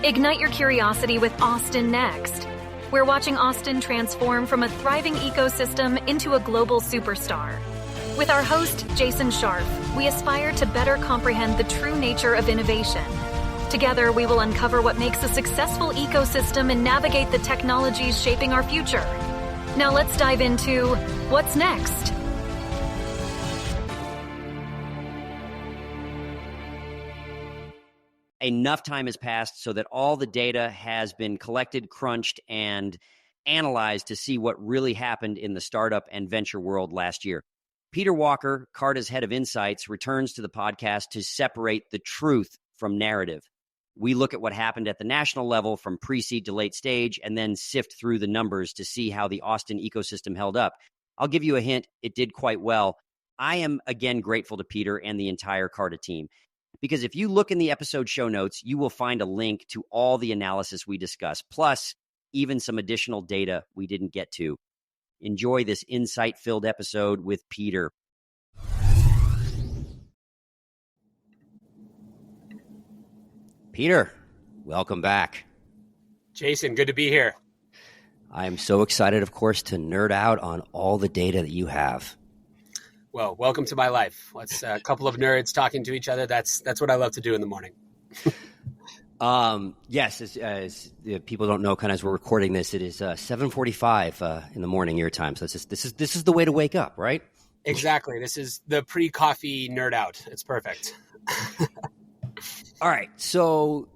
Ignite your curiosity with Austin Next. We're watching Austin transform from a thriving ecosystem into a global superstar. With our host, Jason Scharf, we aspire to better comprehend the true nature of innovation. Together, we will uncover what makes a successful ecosystem and navigate the technologies shaping our future. Now let's dive into what's next. Enough time has passed so that all the data has been collected, crunched, and analyzed to see what really happened in the startup and venture world last year. Peter Walker, Carta's head of insights, returns to the podcast to separate the truth from narrative. We look at what happened at the national level from pre-seed to late stage and then sift through the numbers to see how the Austin ecosystem held up. I'll give you a hint. It did quite well. I am, again, grateful to Peter and the entire Carta team. Because if you look in the episode show notes, you will find a link to all the analysis we discuss, plus even some additional data we didn't get to. Enjoy this insight-filled episode with Peter. Peter, welcome back. Jason, good to be here. I am so excited, of course, to nerd out on all the data that you have. Well, welcome to my life. Let's a couple of nerds talking to each other. That's what I love to do in the morning. Yes, as people don't know, kind of as we're recording this, it is 7:45 in the morning your time. So this is the way to wake up, right? Exactly. This is the pre-coffee nerd out. It's perfect. All right. So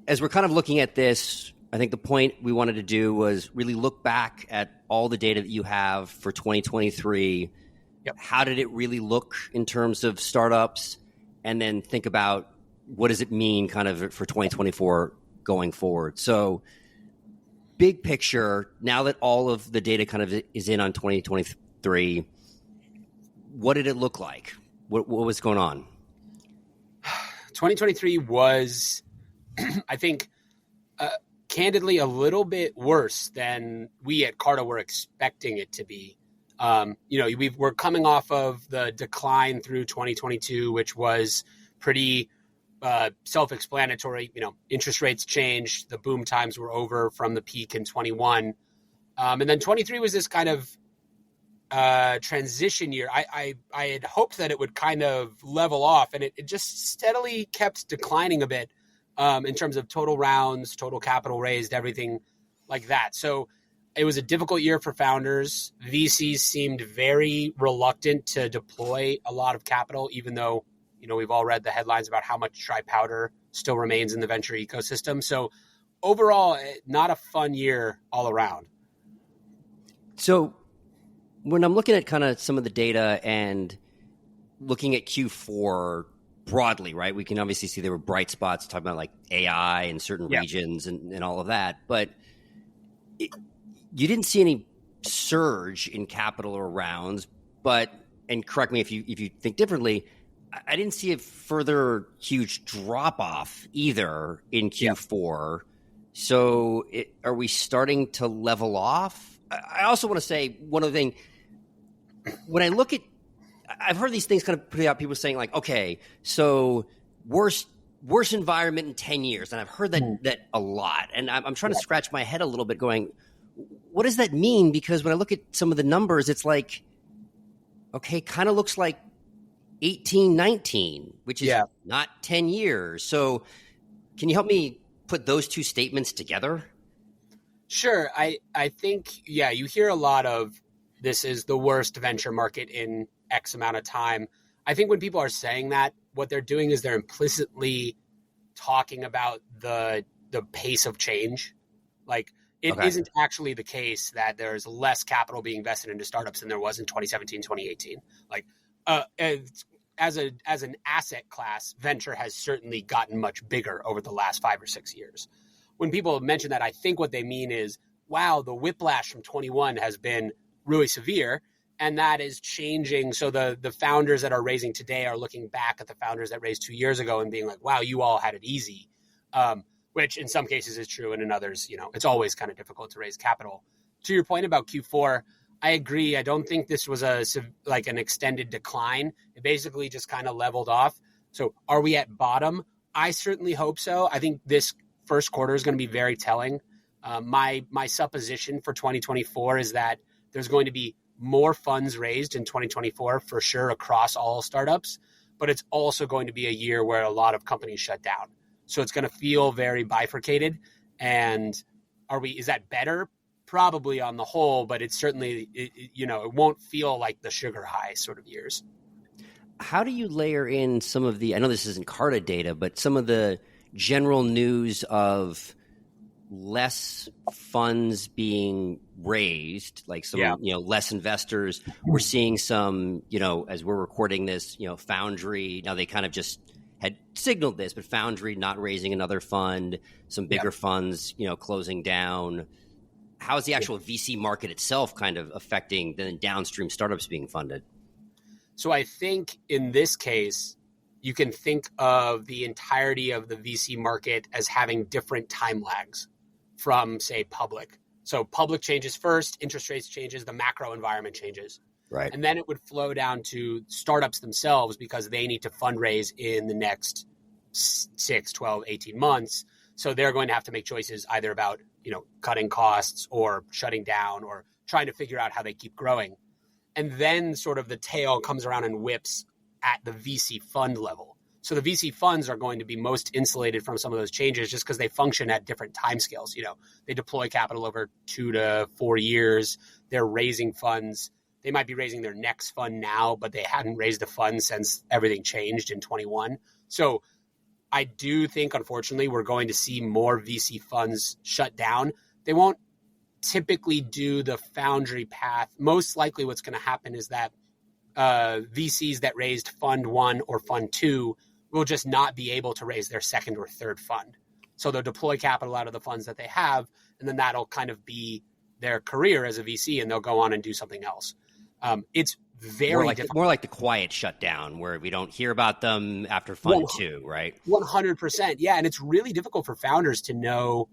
as we're kind of looking at this, I think the point we wanted to do was really look back at all the data that you have for 2023. Yep. How did it really look in terms of startups? And then think about what does it mean kind of for 2024 going forward. So big picture, now that all of the data kind of is in on 2023, what did it look like? What was going on? 2023 was, I think, candidly a little bit worse than we at Carta were expecting it to be. We're coming off of the decline through 2022, which was pretty self-explanatory. Interest rates changed, the boom times were over from the peak in 21, and then 23 was this kind of transition year. I had hoped that it would kind of level off, and it just steadily kept declining a bit in terms of total rounds, total capital raised, everything like that. So it was a difficult year for founders. VCs seemed very reluctant to deploy a lot of capital, even though, we've all read the headlines about how much dry powder still remains in the venture ecosystem. So overall, not a fun year all around. So when I'm looking at kind of some of the data and looking at Q4 broadly, right, we can obviously see there were bright spots talking about like AI in certain regions and all of that. But you didn't see any surge in capital or rounds, and correct me if you think differently, I didn't see a further huge drop off either in Q4. So are we starting to level off? I also want to say one other thing. When I look at, I've heard these things kind of put out, people saying like, okay, so worst environment in 10 years. And I've heard that a lot. And I'm trying to scratch my head a little bit going, what does that mean? Because when I look at some of the numbers, it's like, okay, kind of looks like 18, 19, which is not 10 years. So can you help me put those two statements together? Sure. I think, you hear a lot of this is the worst venture market in X amount of time. I think when people are saying that, what they're doing is they're implicitly talking about the pace of change. Like, it isn't actually the case that there's less capital being invested into startups than there was in 2017, 2018. Like, as an asset class, venture has certainly gotten much bigger over the last 5 or 6 years. When people mention that, I think what they mean is, wow, the whiplash from 21 has been really severe, and that is changing. So the founders that are raising today are looking back at the founders that raised 2 years ago and being like, wow, you all had it easy, which in some cases is true, and in others, it's always kind of difficult to raise capital. To your point about Q4, I agree. I don't think this was an extended decline. It basically just kind of leveled off. So are we at bottom? I certainly hope so. I think this first quarter is going to be very telling. My supposition for 2024 is that there's going to be more funds raised in 2024 for sure across all startups, but it's also going to be a year where a lot of companies shut down. So it's going to feel very bifurcated. And is that better? Probably on the whole, but it's certainly, it won't feel like the sugar high sort of years. How do you layer in some of the, I know this isn't Carta data, but some of the general news of less funds being raised, like some, less investors? We're seeing some, as we're recording this, Foundry, now they kind of just had signaled this, but Foundry not raising another fund, some bigger funds, closing down. How is the actual VC market itself kind of affecting the downstream startups being funded? So I think in this case, you can think of the entirety of the VC market as having different time lags from, say, public. So public changes first, interest rates changes, the macro environment changes. Right. And then it would flow down to startups themselves because they need to fundraise in the next 6, 12, 18 months. So they're going to have to make choices either about, cutting costs or shutting down or trying to figure out how they keep growing. And then sort of the tail comes around and whips at the VC fund level. So the VC funds are going to be most insulated from some of those changes just because they function at different timescales. They deploy capital over 2 to 4 years. They're raising funds. They might be raising their next fund now, but they hadn't raised a fund since everything changed in 21. So I do think, unfortunately, we're going to see more VC funds shut down. They won't typically do the Foundry path. Most likely what's going to happen is that VCs that raised Fund 1 or Fund 2 will just not be able to raise their second or third fund. So they'll deploy capital out of the funds that they have, and then that'll kind of be their career as a VC, and they'll go on and do something else. It's very difficult. More like the quiet shutdown where we don't hear about them after Fund 2, right? 100%. Yeah, and it's really difficult for founders to know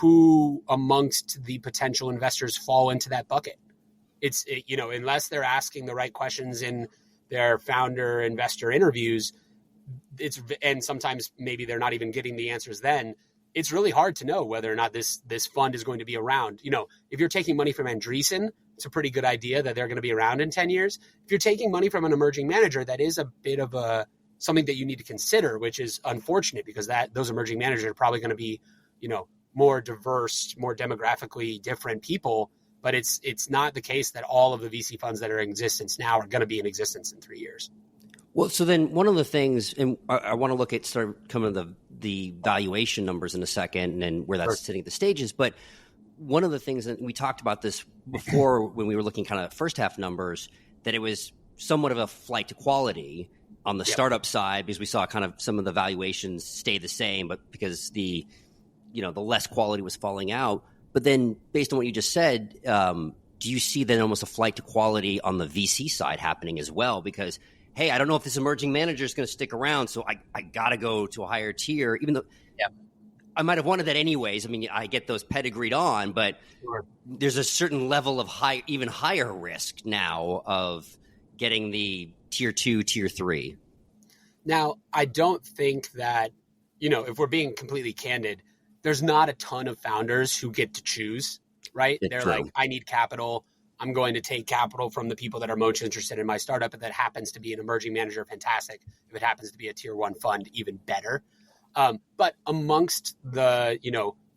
who amongst the potential investors fall into that bucket. It's, unless they're asking the right questions in their founder investor interviews, and sometimes maybe they're not even getting the answers then, it's really hard to know whether or not this fund is going to be around. If you're taking money from Andreessen, it's a pretty good idea that they're going to be around in 10 years. If you're taking money from an emerging manager, that is a bit of something that you need to consider, which is unfortunate because those emerging managers are probably going to be, more diverse, more demographically different people. But it's not the case that all of the VC funds that are in existence now are going to be in existence in 3 years. Well, so then one of the things, and I want to look at sort of some of the valuation numbers in a second and where that's sitting at the stages. But one of the things that we talked about this before when we were looking kind of first half numbers, that it was somewhat of a flight to quality on the startup side because we saw kind of some of the valuations stay the same, but because the less quality was falling out. But then based on what you just said, do you see then almost a flight to quality on the VC side happening as well? Because, hey, I don't know if this emerging manager is going to stick around, so I got to go to a higher tier, even though I might have wanted that anyways. I mean, I get those pedigreed on, but there's a certain level of even higher risk now of getting the tier 2, tier 3. Now, I don't think that, if we're being completely candid, there's not a ton of founders who get to choose, right? They're true. Like, I need capital. I'm going to take capital from the people that are most interested in my startup. If that happens to be an emerging manager, fantastic. If it happens to be a tier 1 fund, even better. But amongst the,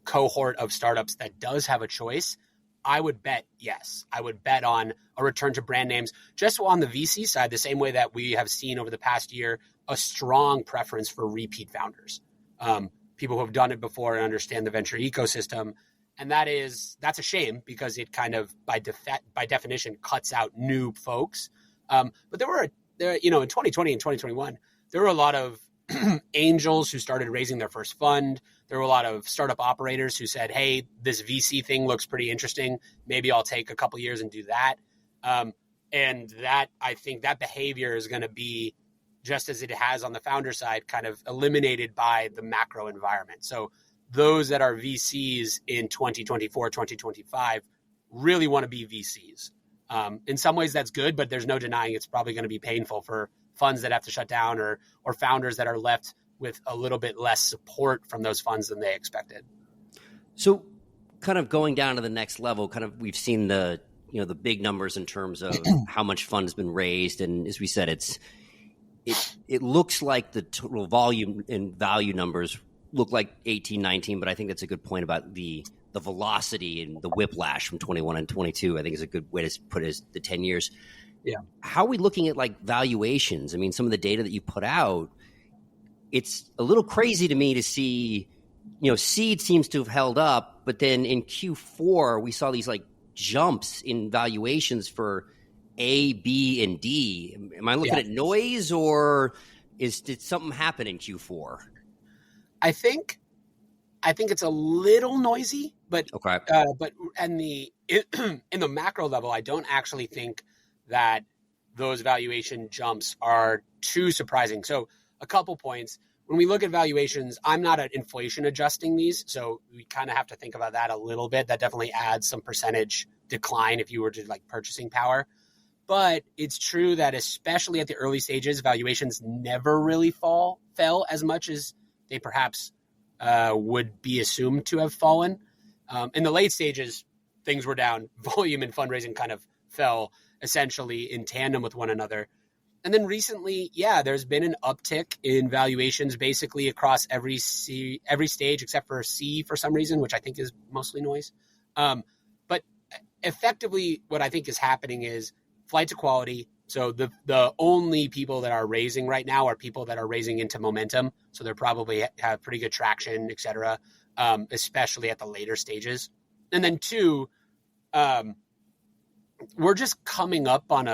cohort of startups that does have a choice, I would bet yes. I would bet on a return to brand names. Just on the VC side, the same way that we have seen over the past year, a strong preference for repeat founders. People who have done it before and understand the venture ecosystem. And that's a shame because it kind of by definition cuts out new folks. But there in 2020 and 2021, there were a lot of angels who started raising their first fund. There were a lot of startup operators who said, hey, this VC thing looks pretty interesting. Maybe I'll take a couple years and do that. And that, I think that behavior is going to be, just as it has on the founder side, kind of eliminated by the macro environment. So those that are VCs in 2024, 2025 really want to be VCs. In some ways that's good, but there's no denying it's probably going to be painful for funds that have to shut down or founders that are left with a little bit less support from those funds than they expected. So kind of going down to the next level, kind of we've seen the big numbers in terms of how much fund has been raised. And as we said, it looks like the total volume and value numbers look like 18, 19, but I think that's a good point about the velocity and the whiplash from 21 and 22, I think is a good way to put it, is the 10 years. Yeah. How are we looking at like valuations? I mean, some of the data that you put out, it's a little crazy to me to see, seed seems to have held up, but then in Q4, we saw these like jumps in valuations for A, B, and D. Am I looking at noise, or did something happen in Q4? I think it's a little noisy, but okay. In the macro level, I don't actually think that those valuation jumps are too surprising. So a couple points. When we look at valuations, I'm not at inflation adjusting these, so we kind of have to think about that a little bit. That definitely adds some percentage decline if you were to like purchasing power. But it's true that especially at the early stages, valuations never really fell as much as they perhaps would be assumed to have fallen. In the late stages, things were down. Volume and fundraising kind of fell essentially in tandem with one another. And then recently, there's been an uptick in valuations basically across every stage except for C for some reason, which I think is mostly noise. But effectively, what I think is happening is flight to quality. So the only people that are raising right now are people that are raising into momentum. So they're probably have pretty good traction, et cetera, especially at the later stages. And then two, we're just coming up on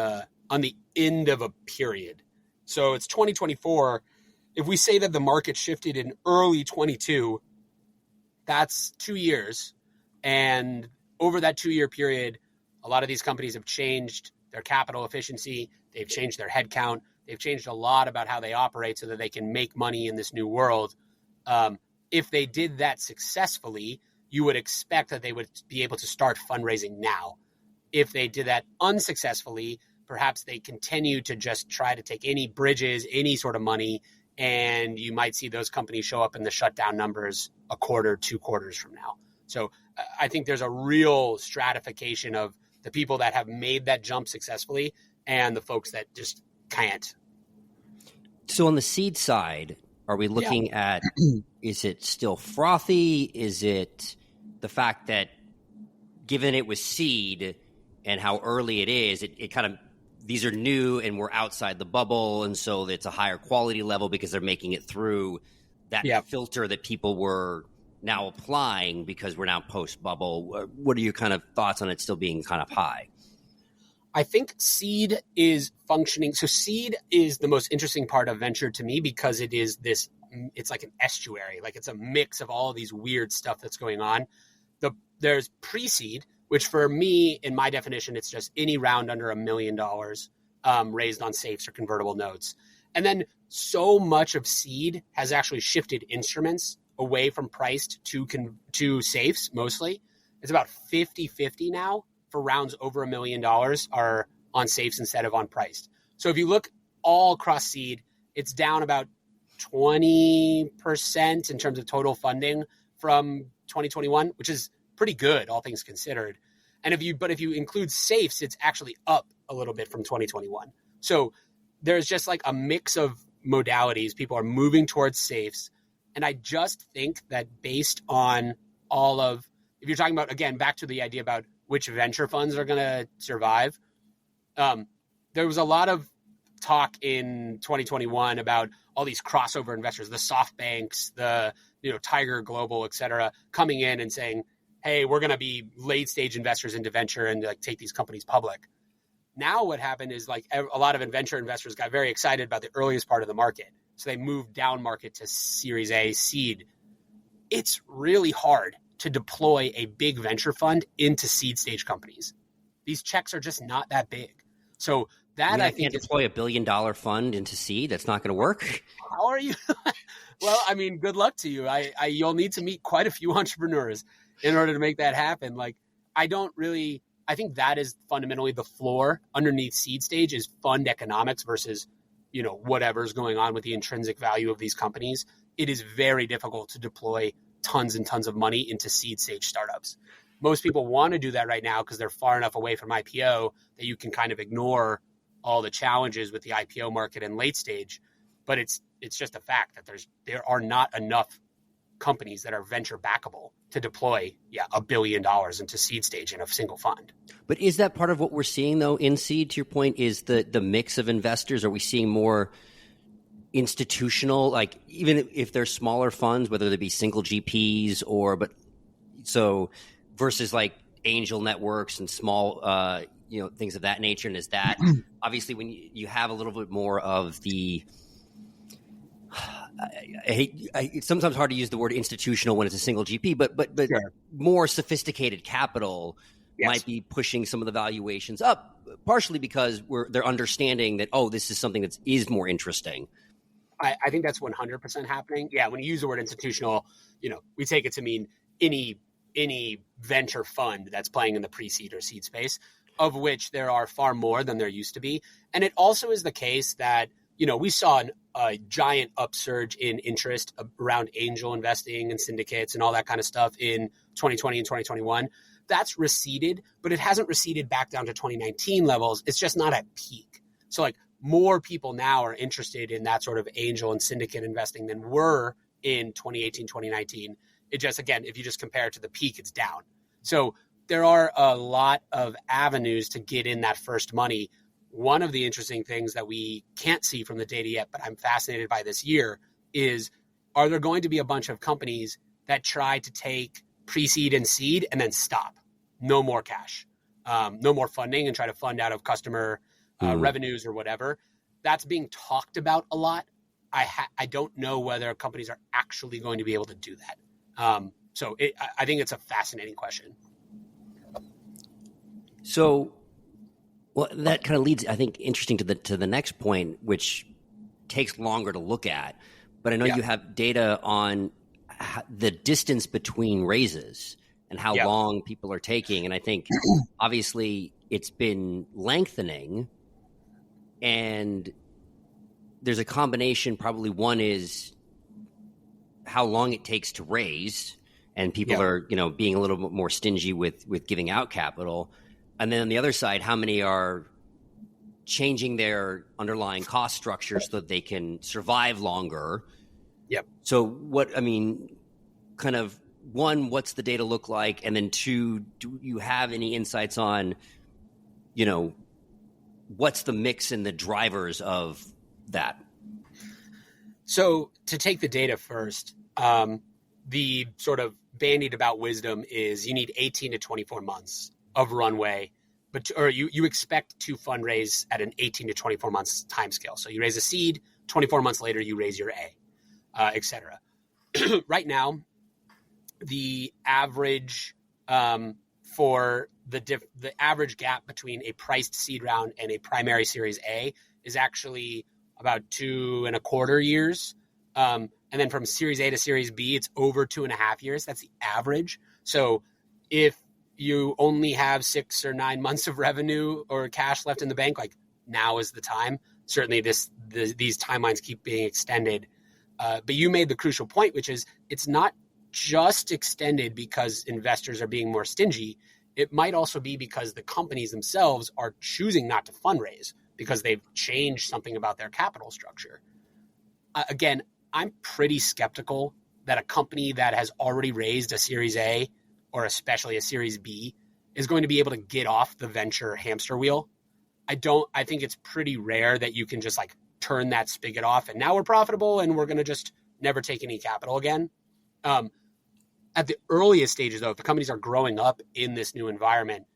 the end of a period. So it's 2024. If we say that the market shifted in early 22, that's 2 years. And over that 2 year period, a lot of these companies have changed their capital efficiency. They've changed their headcount. They've changed a lot about how they operate so that they can make money in this new world. If they did that successfully, you would expect that they would be able to start fundraising now. If they did that unsuccessfully, perhaps they continue to just try to take any bridges, any sort of money, and you might see those companies show up in the shutdown numbers a quarter, 2 quarters from now. So I think there's a real stratification of the people that have made that jump successfully and the folks that just can't. So on the seed side, are we looking at, is it still frothy? Is it the fact that given it was seed and how early it is, it kind of, these are new and we're outside the bubble, and so it's a higher quality level because they're making it through that filter that people were now applying because we're now post-bubble? What are your kind of thoughts on it still being kind of high? I think seed is functioning. So seed is the most interesting part of venture to me because it is this, it's like an estuary, like it's a mix of all of these weird stuff that's going on. There's pre-seed, which for me, in my definition, it's just any round under $1 million raised on safes or convertible notes. And then so much of seed has actually shifted instruments away from priced to safes mostly. It's about 50-50 now for rounds over $1 million are on safes instead of on priced. So if you look all across seed, it's down about 20% in terms of total funding from 2021, which is pretty good, all things considered. And if you include safes, it's actually up a little bit from 2021. So there's just like a mix of modalities. People are moving towards safes. And I just think that based on all of, if you're talking about, again, back to the idea about which venture funds are going to survive, there was a lot of talk in 2021 about all these crossover investors, the SoftBanks, the Tiger Global, et cetera, coming in and saying, hey, we're going to be late stage investors into venture and like take these companies public. Now what happened is like a lot of venture investors got very excited about the earliest part of the market. So they moved down market to Series A seed. It's really hard to deploy a big venture fund into seed stage companies. These checks are just not that big. So that I think can't deploy $1 billion fund into seed. That's not going to work. How are you? Well, I mean, good luck to you. You'll need to meet quite a few entrepreneurs in order to make that happen. Like, I think that is fundamentally the floor underneath seed stage is fund economics versus, whatever's going on with the intrinsic value of these companies. it is very difficult to deploy tons and tons of money into seed stage startups. Most people want to do that right now because they're far enough away from IPO that you can kind of ignore all the challenges with the IPO market in late stage. But it's just a fact that there are not enough companies that are venture backable to deploy $1 billion into seed stage in a single fund. But is that part of what we're seeing though in seed? To your point, is the mix of investors? Are we seeing more institutional, like even if they're smaller funds, whether they be single GPs versus like angel networks and small, things of that nature? And is that obviously when you have a little bit more of the, it's sometimes hard to use the word institutional when it's a single GP, but sure, more sophisticated capital might be pushing some of the valuations up, partially because they're understanding that, this is something that is more interesting. I think that's 100% happening. Yeah, when you use the word institutional, we take it to mean any venture fund that's playing in the pre-seed or seed space, of which there are far more than there used to be. And it also is the case that, we saw a giant upsurge in interest around angel investing and syndicates and all that kind of stuff in 2020 and 2021. That's receded, but it hasn't receded back down to 2019 levels. It's just not at peak. So like more people now are interested in that sort of angel and syndicate investing than were in 2018, 2019. It just, again, if you just compare it to the peak, it's down. So there are a lot of avenues to get in that first money. One of the interesting things that we can't see from the data yet, but I'm fascinated by this year, is are there going to be a bunch of companies that try to take pre-seed and seed and then stop? No more cash, no more funding, and try to fund out of customer revenues or whatever. That's being talked about a lot. I don't know whether companies are actually going to be able to do that. I think it's a fascinating question. So, well, that kind of leads, I think, interesting to the next point, which takes longer to look at. But I know you have data on the distance between raises and how long people are taking. And I think, obviously, it's been lengthening. And there's a combination. Probably one is how long it takes to raise, and people are, being a little bit more stingy with giving out capital. And then on the other side, how many are changing their underlying cost structure so that they can survive longer? Yep. So kind of one, what's the data look like? And then two, do you have any insights on, what's the mix and the drivers of that? So to take the data first, the sort of bandied about wisdom is you need 18 to 24 months of runway, or you expect to fundraise at an 18 to 24 months time scale. So you raise a seed, 24 months later, you raise your A, et cetera. Right now, the average for the average gap between a priced seed round and a primary Series A is actually about 2.25 years. And then from Series A to Series B, it's over 2.5 years. That's the average. So if you only have 6 or 9 months of revenue or cash left in the bank, like now is the time. Certainly these timelines keep being extended. But you made the crucial point, which is it's not just extended because investors are being more stingy. It might also be because the companies themselves are choosing not to fundraise because they've changed something about their capital structure. Again, I'm pretty skeptical that a company that has already raised a Series A or especially a Series B is going to be able to get off the venture hamster wheel. I think it's pretty rare that you can just like turn that spigot off and now we're profitable and we're going to just never take any capital again. At the earliest stages, though, if the companies are growing up in this new environment,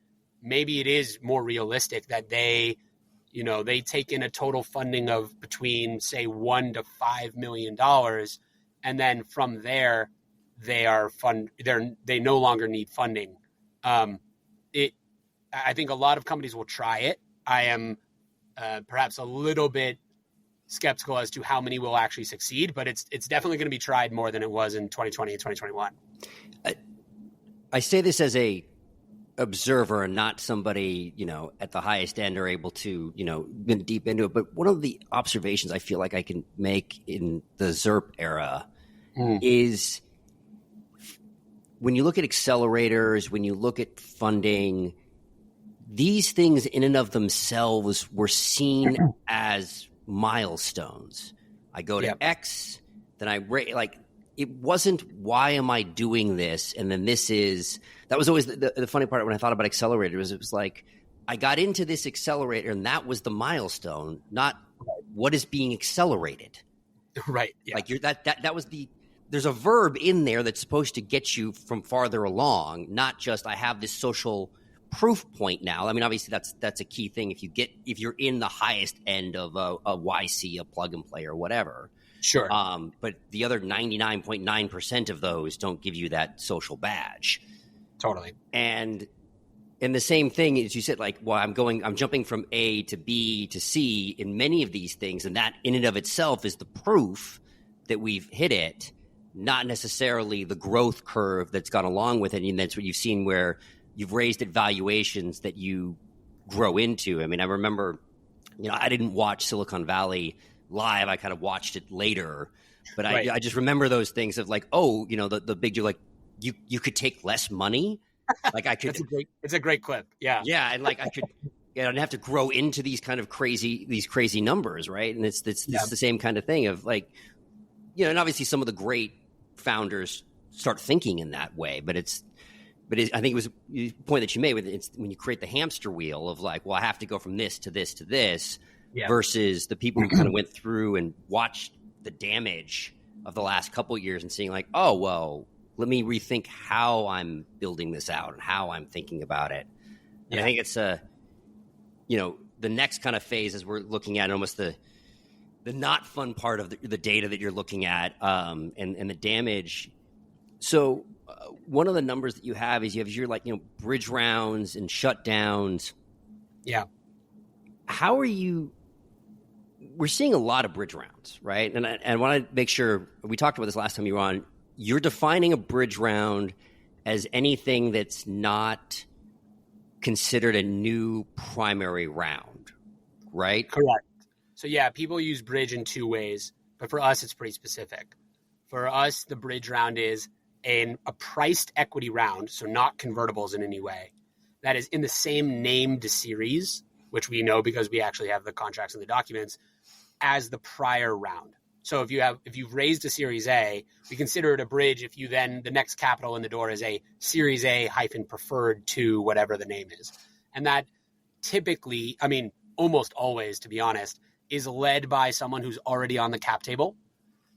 maybe it is more realistic that they take in a total funding of between, say, $1 to $5 million, and then from there, they no longer need funding. I think a lot of companies will try it. I am perhaps a little bit skeptical as to how many will actually succeed, but it's definitely going to be tried more than it was in 2020 and 2021. I say this as a observer and not somebody, at the highest end are able to, been deep into it. But one of the observations I feel like I can make in the ZERP era is when you look at accelerators, when you look at funding, these things in and of themselves were seen as milestones. I go to X, then it wasn't, why am I doing this? And then that was always the funny part when I thought about accelerators. It was like, I got into this accelerator and that was the milestone, not what is being accelerated. Right. Yeah. Like that was there's a verb in there that's supposed to get you from farther along, not just I have this social proof point now. I mean, obviously that's a key thing. If you're in the highest end of a YC, a plug and play or whatever. Sure. But the other 99.9% of those don't give you that social badge. Totally. And the same thing as you said, like, well, I'm jumping from A to B to C in many of these things. And that in and of itself is the proof that we've hit it, not necessarily the growth curve that's gone along with it. And that's what you've seen where you've raised at valuations that you grow into. I mean, I remember, I didn't watch Silicon Valley live. I kind of watched it later, but right. I just remember those things of like, the big deal, like you could take less money. Like I could, it's a great clip. Yeah. Yeah. And like I don't have to grow into these kind of crazy numbers. Right. And it's the same kind of thing of like, and obviously some of the great founders start thinking in that way, but I think it was the point that you made with it's when you create the hamster wheel of like, well, I have to go from this to this to this versus the people who kind of went through and watched the damage of the last couple of years and seeing like, oh, well, let me rethink how I'm building this out and how I'm thinking about it. And I think it's the next kind of phase as we're looking at almost the not fun part of the data that you're looking at and the damage. So one of the numbers that you have is your bridge rounds and shutdowns. Yeah. How are you? We're seeing a lot of bridge rounds, right? And I want to make sure we talked about this last time you were on. You're defining a bridge round as anything that's not considered a new primary round, right? Correct. So yeah, people use bridge in two ways, but for us, it's pretty specific. For us, the bridge round is a priced equity round, so not convertibles in any way, that is in the same named series, which we know because we actually have the contracts and the documents, as the prior round. So if you've raised a Series A, we consider it a bridge if the next capital in the door is a Series A - preferred to whatever the name is. And that typically, I mean, almost always, to be honest, is led by someone who's already on the cap table,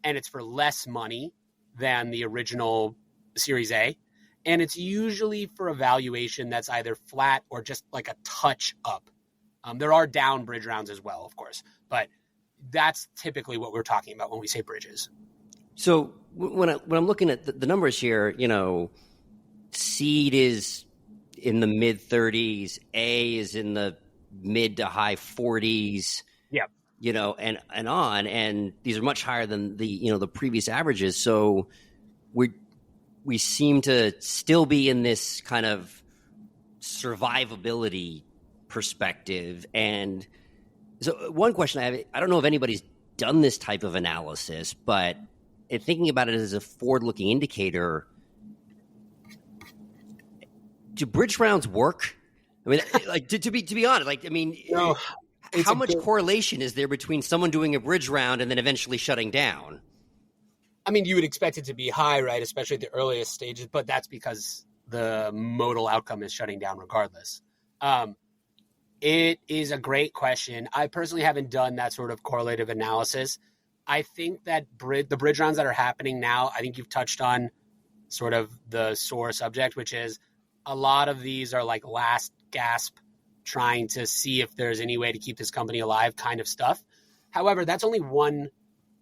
and it's for less money than the original Series A. And it's usually for a valuation that's either flat or just like a touch up. There are down bridge rounds as well, of course, but that's typically what we're talking about when we say bridges. So when I'm looking at the numbers here, seed is in the mid 30s, A is in the mid to high 40s. Yeah. And on, and these are much higher than the previous averages. So we seem to still be in this kind of survivability perspective. And so one question I have, I don't know if anybody's done this type of analysis, but in thinking about it as a forward-looking indicator, do bridge rounds work? I mean, like to be honest, like, I mean, no. How much correlation is there between someone doing a bridge round and then eventually shutting down? I mean, you would expect it to be high, right? Especially at the earliest stages, but that's because the modal outcome is shutting down regardless. It is a great question. I personally haven't done that sort of correlative analysis. I think that the bridge rounds that are happening now, I think you've touched on sort of the sore subject, which is a lot of these are like last gasp, trying to see if there's any way to keep this company alive kind of stuff. However, that's only one,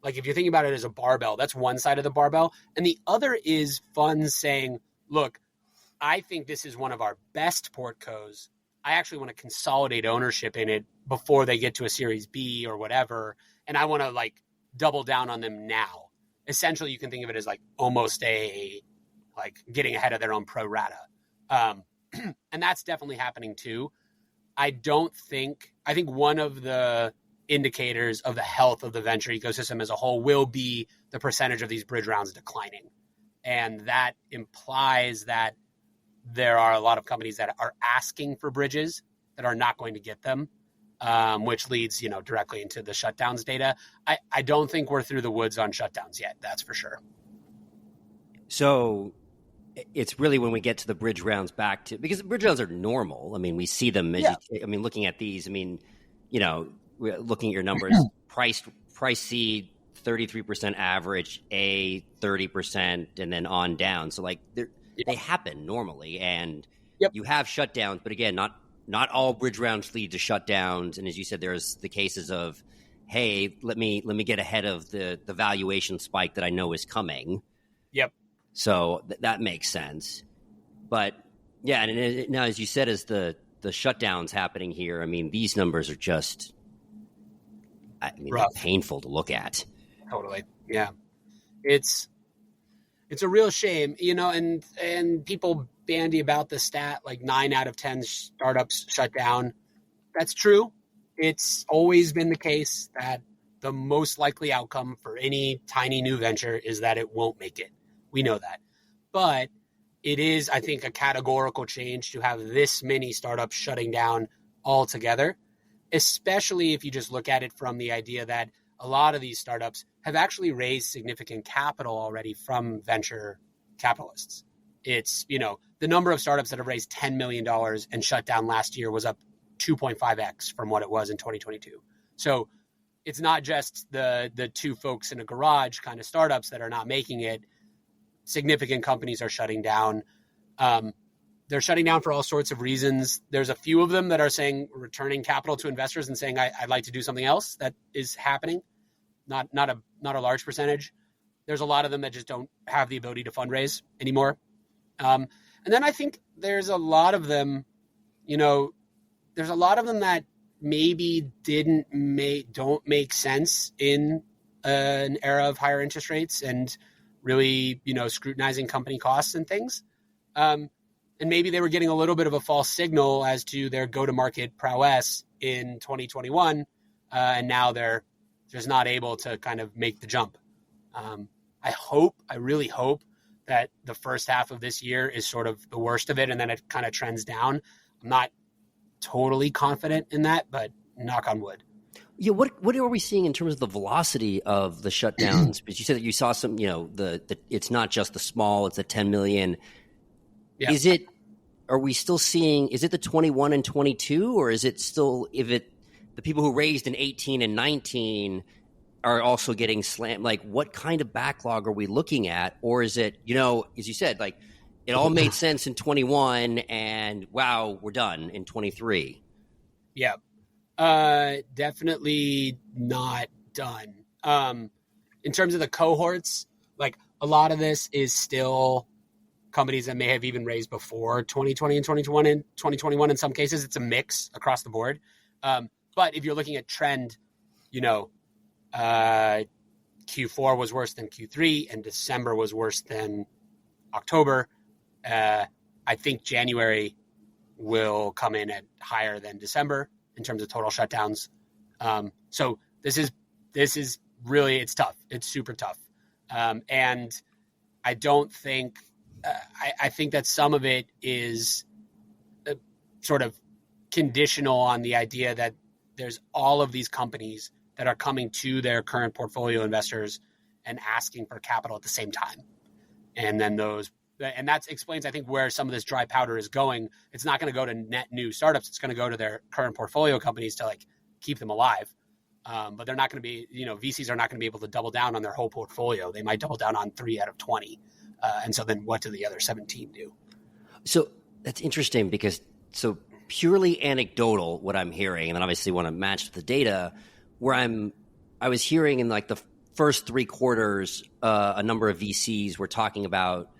like if you're thinking about it as a barbell, that's one side of the barbell. And the other is funds saying, look, I think this is one of our best portcos. I actually want to consolidate ownership in it before they get to a Series B or whatever. And I want to like double down on them now. Essentially, you can think of it as like almost like getting ahead of their own pro rata. And that's definitely happening too. I think one of the indicators of the health of the venture ecosystem as a whole will be the percentage of these bridge rounds declining. And that implies that there are a lot of companies that are asking for bridges that are not going to get them, which leads, directly into the shutdowns data. I don't think we're through the woods on shutdowns yet. That's for sure. So it's really when we get to the bridge rounds because bridge rounds are normal. I mean, we see them looking at these, we're looking at your numbers, price seed, 33% average, A 30%, and then on down. So they happen normally, and you have shutdowns, but again, not all bridge rounds lead to shutdowns. And as you said, there's the cases of, hey, let me get ahead of the valuation spike that I know is coming. Yep. So that makes sense. But yeah, and now as you said, as the shutdowns happening here, I mean, these numbers are just, they're painful to look at. Totally. Yeah. It's a real shame, and people bandy about the stat, like 9 out of 10 startups shut down. That's true. It's always been the case that the most likely outcome for any tiny new venture is that it won't make it. We know that. But it is, I think, a categorical change to have this many startups shutting down altogether, especially if you just look at it from the idea that a lot of these startups have actually raised significant capital already from venture capitalists. It's, the number of startups that have raised $10 million and shut down last year was up 2.5x from what it was in 2022. So it's not just the two folks in a garage kind of startups that are not making it. Significant companies are shutting down. They're shutting down for all sorts of reasons. There's a few of them that are saying, returning capital to investors and saying, I'd like to do something else. That is happening. Not a large percentage. There's a lot of them that just don't have the ability to fundraise anymore. And then I think there's a lot of them, that maybe don't make sense in an era of higher interest rates and really, scrutinizing company costs and things. And maybe they were getting a little bit of a false signal as to their go-to-market prowess in 2021. And now they're just not able to kind of make the jump. I really hope that the first half of this year is sort of the worst of it, and then it kind of trends down. I'm not totally confident in that, but knock on wood. Yeah, what are we seeing in terms of the velocity of the shutdowns? Because you said that you saw some, it's not just the small, it's the 10 million. Yeah. Are we still seeing, is it the 21 and 22, or is it still, the people who raised in 18 and 19 are also getting slammed? Like, what kind of backlog are we looking at? Or is it, as you said, like, it all made sense in 21 and wow, we're done in 23? Yeah. Definitely not done. In terms of the cohorts, like, a lot of this is still companies that may have even raised before 2020 and 2021. In some cases, it's a mix across the board. But if you're looking at trend, Q4 was worse than Q3 and December was worse than October. I think January will come in at higher than December in terms of total shutdowns. So this is really, it's tough. It's super tough. And I don't think, I think that some of it is sort of conditional on the idea that there's all of these companies that are coming to their current portfolio investors and asking for capital at the same time. And then that explains, I think, where some of this dry powder is going. It's not going to go to net new startups. It's going to go to their current portfolio companies to keep them alive. But they're not going to be, VCs are not going to be able to double down on their whole portfolio. They might double down on 3 out of 20. And so then what do the other 17 do? So that's interesting because purely anecdotal, what I'm hearing, and then obviously want to match the data, where I was hearing in the first 3 quarters, a number of VCs were talking about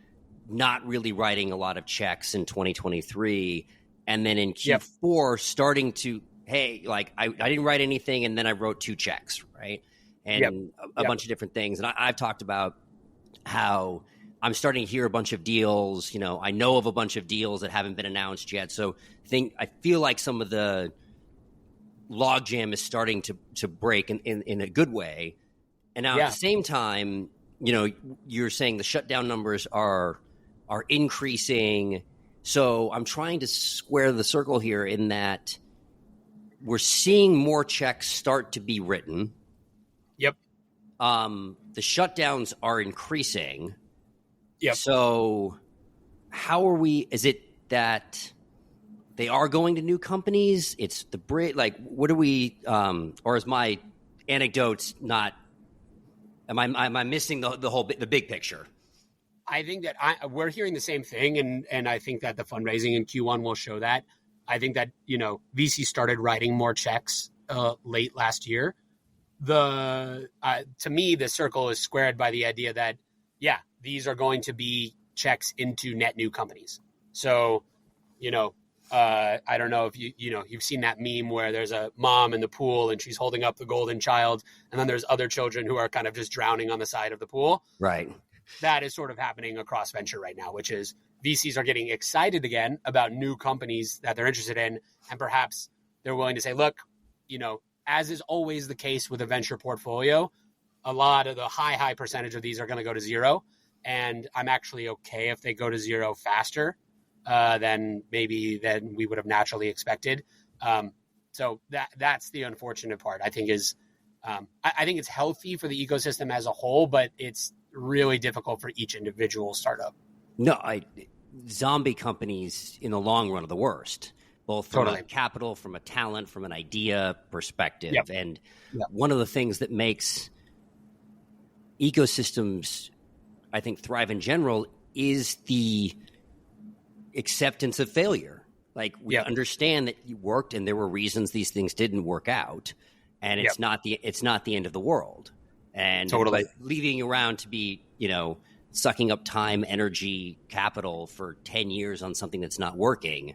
not really writing a lot of checks in 2023. And then in Q4, starting to, hey, I didn't write anything, and then I wrote 2 checks, right? And a bunch of different things. And I've talked about how I'm starting to hear a bunch of deals. I know of a bunch of deals that haven't been announced yet. So I feel like some of the logjam is starting to break in a good way. And now at the same time, you're saying the shutdown numbers are increasing. So I'm trying to square the circle here in that we're seeing more checks start to be written. Yep. The shutdowns are increasing. Yep. So how are we? Is it that they are going to new companies? It's the like, what are we? Or is my anecdotes not? Am I missing the big picture? I think that we're hearing the same thing, and I think that the fundraising in Q1 will show that. I think that VC started writing more checks late last year. To me, the circle is squared by the idea that these are going to be checks into net new companies. So, I don't know if you've seen that meme where there's a mom in the pool and she's holding up the golden child, and then there's other children who are kind of just drowning on the side of the pool. Right. That is sort of happening across venture right now, which is VCs are getting excited again about new companies that they're interested in, and perhaps they're willing to say, look, as is always the case with a venture portfolio, a lot of the high percentage of these are going to go to zero, and I'm actually okay if they go to zero faster than we would have naturally expected. So that's the unfortunate part. I think I think it's healthy for the ecosystem as a whole, but it's really difficult for each individual startup. No, zombie companies in the long run are the worst, both from a capital, from a talent, from an idea perspective. Yep. And one of the things that makes ecosystems, I think, thrive in general is the acceptance of failure. Like, we understand that you worked and there were reasons these things didn't work out, and it's not the end of the world. And but leaving you around to be, sucking up time, energy, capital for 10 years on something that's not working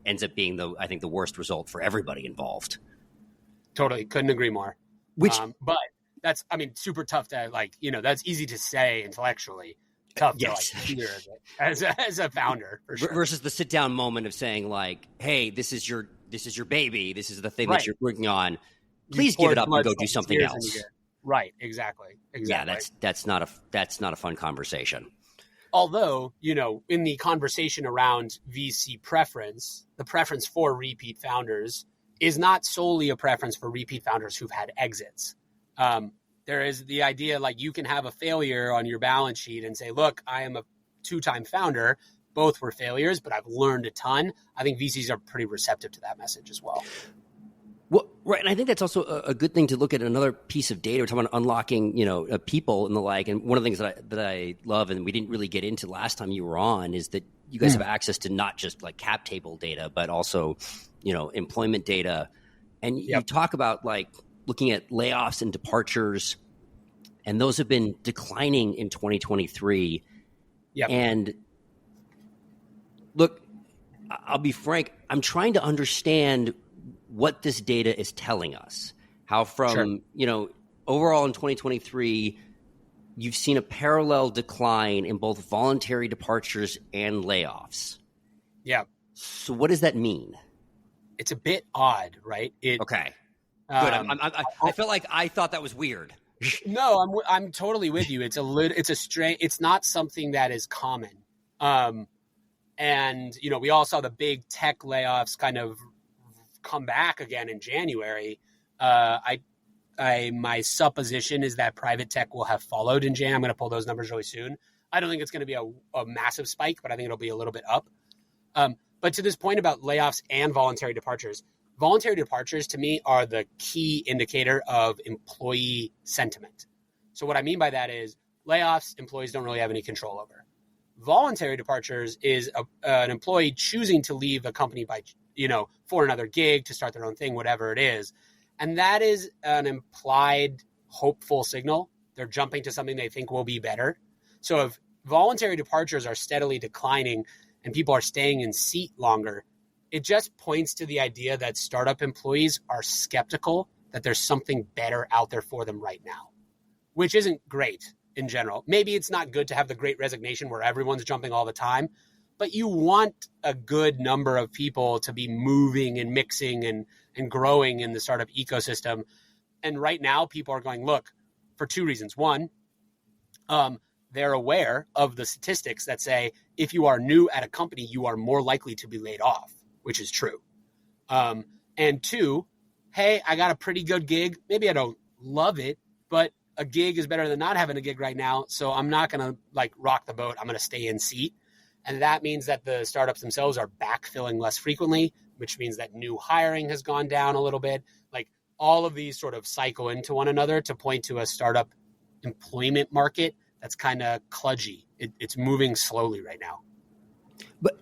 ends up being I think the worst result for everybody involved. Totally. Couldn't agree more. But that's, super tough to that's easy to say intellectually. Tough to hear as a founder, for sure. Versus the sit down moment of saying like, hey, this is your baby. This is the thing that you're working on. Please give it up and go do something else. Right. Exactly. Yeah, that's not a fun conversation. Although, in the conversation around VC preference, the preference for repeat founders is not solely a preference for repeat founders who've had exits. There is the idea like you can have a failure on your balance sheet and say, look, I am a 2-time founder. Both were failures, but I've learned a ton. I think VCs are pretty receptive to that message as well. Well, right, and I think that's also a good thing to look at another piece of data. We're talking about unlocking, people and the like. And one of the things that I love, and we didn't really get into last time you were on, is that you guys have access to not just like cap table data, but also, employment data. And you talk about like looking at layoffs and departures, and those have been declining in 2023. Yeah. And look, I'll be frank, I'm trying to understand what this data is telling us. How from, overall in 2023, you've seen a parallel decline in both voluntary departures and layoffs. Yeah. So what does that mean? It's a bit odd, right? Okay. Good. I felt like I thought that was weird. No, I'm totally with you. It's not something that is common. And we all saw the big tech layoffs kind of come back again in January. My supposition is that private tech will have followed in Jan. I'm going to pull those numbers really soon. I don't think it's going to be a massive spike, but I think it'll be a little bit up. But to this point about layoffs and voluntary departures to me are the key indicator of employee sentiment. So what I mean by that is layoffs, employees don't really have any control over. Voluntary departures is an employee choosing to leave a company by, for another gig, to start their own thing, whatever it is. And that is an implied hopeful signal. They're jumping to something they think will be better. So if voluntary departures are steadily declining and people are staying in seat longer, it just points to the idea that startup employees are skeptical that there's something better out there for them right now, which isn't great in general. Maybe it's not good to have the great resignation where everyone's jumping all the time, but you want a good number of people to be moving and mixing and and growing in the startup ecosystem. And right now, people are going, look, for two reasons. One, they're aware of the statistics that say if you are new at a company, you are more likely to be laid off, which is true. And two, hey, I got a pretty good gig. Maybe I don't love it, but a gig is better than not having a gig right now. So I'm not going to like rock the boat. I'm going to stay in seat. And that means that the startups themselves are backfilling less frequently, which means that new hiring has gone down a little bit. Like all of these sort of cycle into one another to point to a startup employment market that's kind of kludgy. It's moving slowly right now. But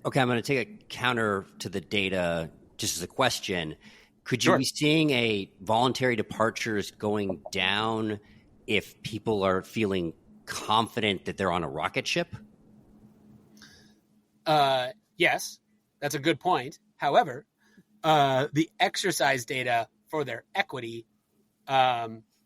okay, I'm going to take a counter to the data just as a question. Could you be seeing a voluntary departures going down if people are feeling confident that they're on a rocket ship? Yes, that's a good point. However, the exercise data for their equity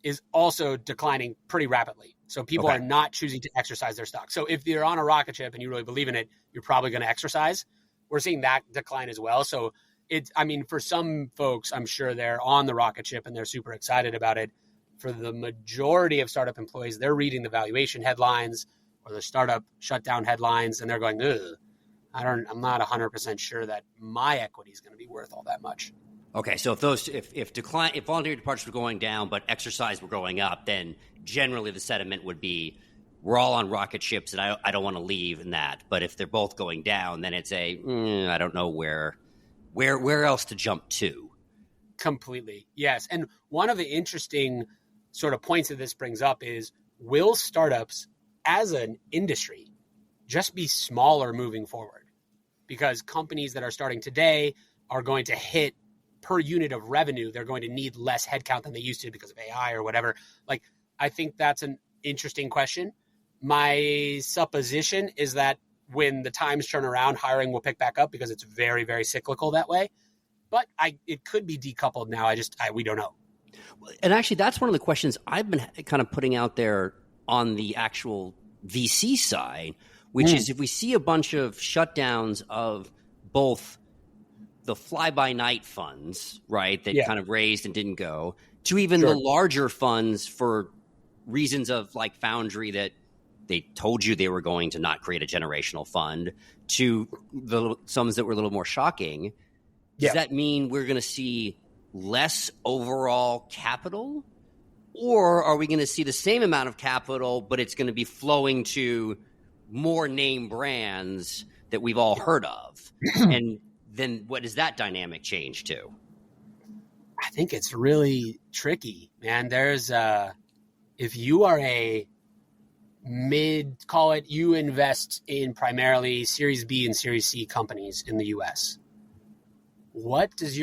is also declining pretty rapidly. So people are not choosing to exercise their stock. So if you're on a rocket ship and you really believe in it, you're probably going to exercise. We're seeing that decline as well. So for some folks, I'm sure they're on the rocket ship and they're super excited about it. For the majority of startup employees, they're reading the valuation headlines or the startup shutdown headlines, and they're going, ugh, I'm not 100% sure that my equity is going to be worth all that much. Okay, so if voluntary departures were going down but exercise were going up, then generally the sentiment would be we're all on rocket ships and I don't want to leave in that. But if they're both going down, then it's I don't know where else to jump to. Completely, yes. And one of the interesting sort of points that this brings up is, will startups as an industry just be smaller moving forward? Because companies that are starting today are going to hit per unit of revenue, they're going to need less headcount than they used to because of AI or whatever. Like, I think that's an interesting question. My supposition is that when the times turn around, hiring will pick back up because it's very, very cyclical that way. But it could be decoupled now. We don't know. And actually, that's one of the questions I've been kind of putting out there on the actual VC side, which is if we see a bunch of shutdowns of both the fly-by-night funds, right, that kind of raised and didn't go, to even the larger funds for reasons of like Foundry that they told you they were going to not create a generational fund, to the sums that were a little more shocking. Does that mean we're going to see less overall capital? Or are we going to see the same amount of capital, but it's going to be flowing to more name brands that we've all heard of? And then what does that dynamic change to? I think it's really tricky, man. There's if you are a you invest in primarily Series B and Series C companies in the US. What does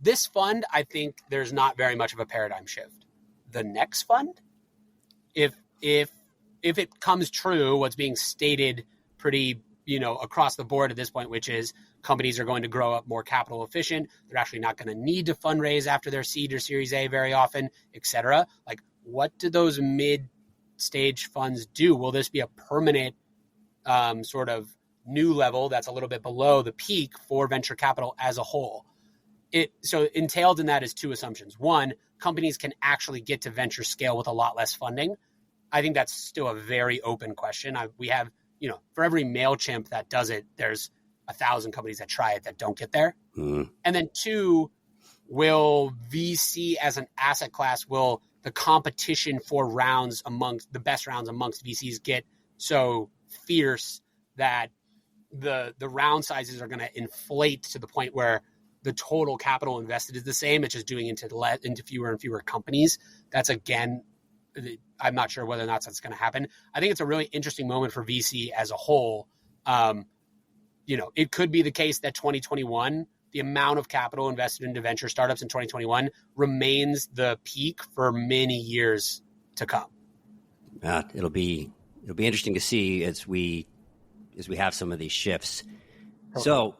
this fund, I think there's not very much of a paradigm shift. The next fund, if it comes true, what's being stated pretty, across the board at this point, which is companies are going to grow up more capital efficient. They're actually not going to need to fundraise after their seed or Series A very often, et cetera. Like, what do those mid-stage funds do? Will this be a permanent sort of new level that's a little bit below the peak for venture capital as a whole? So entailed in that is two assumptions. One, companies can actually get to venture scale with a lot less funding. I think that's still a very open question. We have, for every MailChimp that does it, there's 1,000 companies that try it that don't get there. And then two, will VC as an asset class, will the competition for rounds amongst the best rounds amongst VCs get so fierce that the round sizes are going to inflate to the point where the total capital invested is the same? It's just doing into fewer and fewer companies. That's, again, I'm not sure whether or not that's going to happen. I think it's a really interesting moment for VC as a whole. It could be the case that 2021, the amount of capital invested into venture startups in 2021 remains the peak for many years to come. It'll be interesting to see as we have some of these shifts. So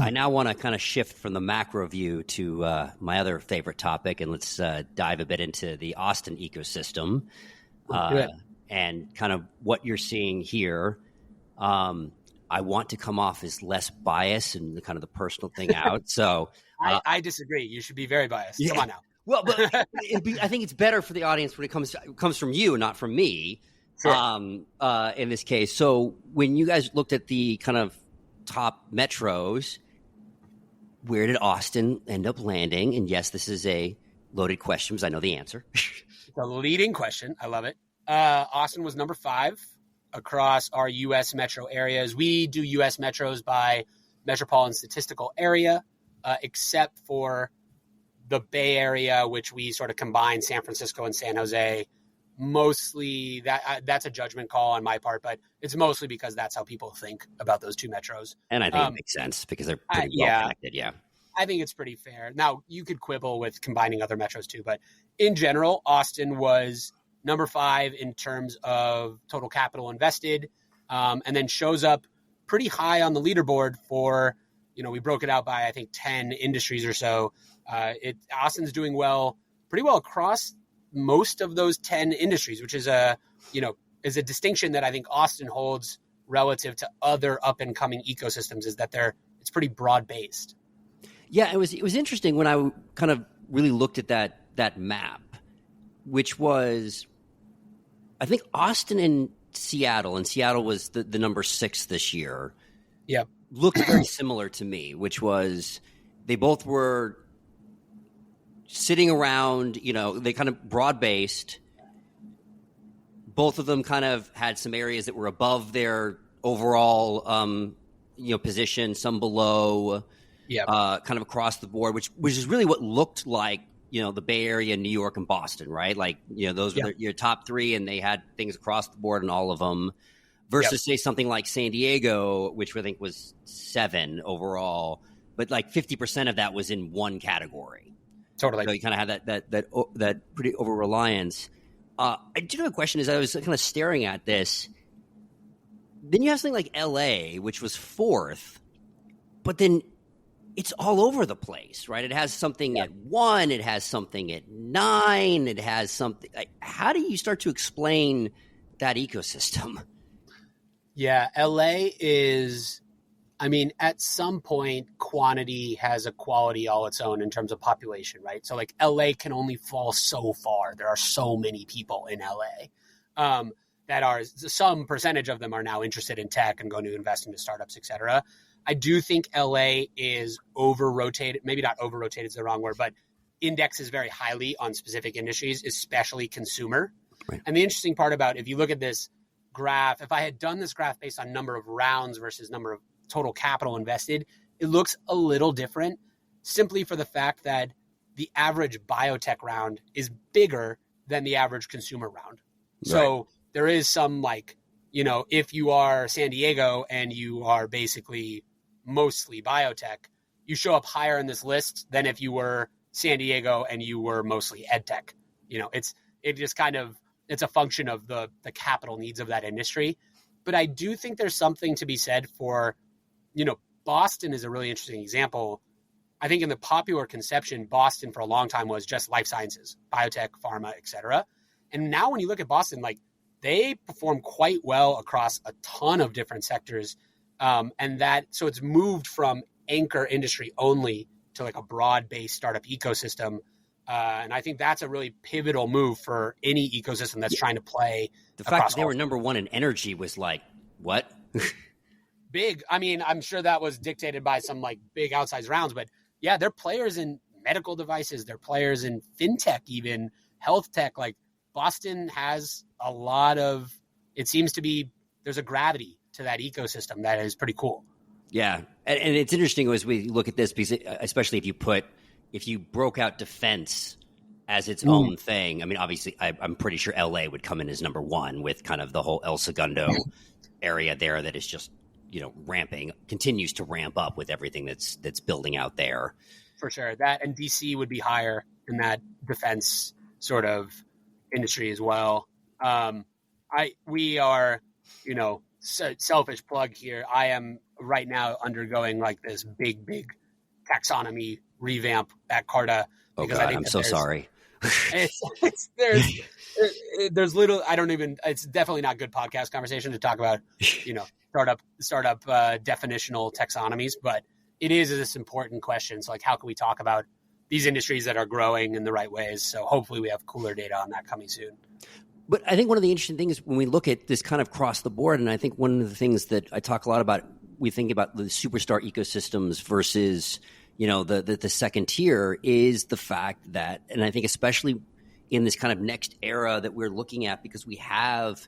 I now want to kind of shift from the macro view to my other favorite topic, and let's dive a bit into the Austin ecosystem and kind of what you're seeing here. I want to come off as less biased and kind of the personal thing out. So I disagree. You should be very biased. Yeah. Come on now. Well, but I think it's better for the audience when it comes from you, not from me. Sure. In this case, so when you guys looked at the kind of top metros, where did Austin end up landing? And yes, this is a loaded question because I know the answer. The leading question. I love it. Austin was number 5 across our U.S. metro areas. We do U.S. metros by metropolitan statistical area, except for the Bay Area, which we sort of combine San Francisco and San Jose. Mostly that's a judgment call on my part, but it's mostly because that's how people think about those two metros. And I think it makes sense because they're pretty well connected. Yeah. I think it's pretty fair. Now, you could quibble with combining other metros too, but in general, Austin was number 5 in terms of total capital invested, and then shows up pretty high on the leaderboard for, we broke it out by, I think, 10 industries or so. Austin's doing pretty well across most of those 10 industries, which is a distinction that I think Austin holds relative to other up and coming ecosystems, is that it's pretty broad based. Yeah, it was interesting when I kind of really looked at that map, which was, I think, Austin and Seattle was the number 6 this year. Yeah, looked very similar to me, which was they both were sitting around, they kind of broad-based. Both of them kind of had some areas that were above their overall, position, some below, kind of across the board, which is really what looked like, the Bay Area, New York, and Boston, right? Like, those were your top 3, and they had things across the board in all of them. Versus, say, something like San Diego, which I think was 7 overall, but like 50% of that was in one category. Totally. So you kind of have that pretty over reliance. I do have a question. As I was kind of staring at this, then you have something like LA, which was 4th, but then it's all over the place, right? It has something at 1, it has something at 9, it has something. How do you start to explain that ecosystem? Yeah, LA is, at some point, quantity has a quality all its own in terms of population, right? So like LA can only fall so far. There are so many people in LA that are, some percentage of them are now interested in tech and going to invest into startups, et cetera. I do think LA is over-rotated. Maybe not over-rotated is the wrong word, but indexes very highly on specific industries, especially consumer. Right. And the interesting part about, if you look at this graph, if I had done this graph based on number of rounds versus number of total capital invested, it looks a little different, simply for the fact that the average biotech round is bigger than the average consumer round. Right. So there is some if you are San Diego and you are basically mostly biotech, you show up higher in this list than if you were San Diego and you were mostly edtech. It's a function of the capital needs of that industry. But I do think there's something to be said for, Boston is a really interesting example. I think in the popular conception, Boston for a long time was just life sciences, biotech, pharma, et cetera. And now when you look at Boston, they perform quite well across a ton of different sectors. So it's moved from anchor industry only to a broad-based startup ecosystem. And I think that's a really pivotal move for any ecosystem that's trying to play. The fact that they were number 1 in energy was what? Big. I'm sure that was dictated by some big outsized rounds, but yeah, they're players in medical devices. They're players in fintech, even health tech. Boston has a lot of, it seems to be, there's a gravity to that ecosystem that is pretty cool. Yeah. And it's interesting as we look at this, because especially if you broke out defense as its own thing, obviously I'm pretty sure LA would come in as number 1 with kind of the whole El Segundo area there that is just, continues to ramp up with everything that's building out there. For sure. That and DC would be higher in that defense sort of industry as well. We are, selfish plug here. I am right now undergoing this big taxonomy revamp at Carta. Because I think I'm so sorry. There's little, it's definitely not good podcast conversation to talk about, startup definitional taxonomies, but it is this important question. So like, how can we talk about these industries that are growing in the right ways? So hopefully we have cooler data on that coming soon. But I think one of the interesting things when we look at this kind of across the board, and I think one of the things that I talk a lot about, we think about the superstar ecosystems versus, the second tier, is the fact that, and I think especially in this kind of next era that we're looking at, because we have,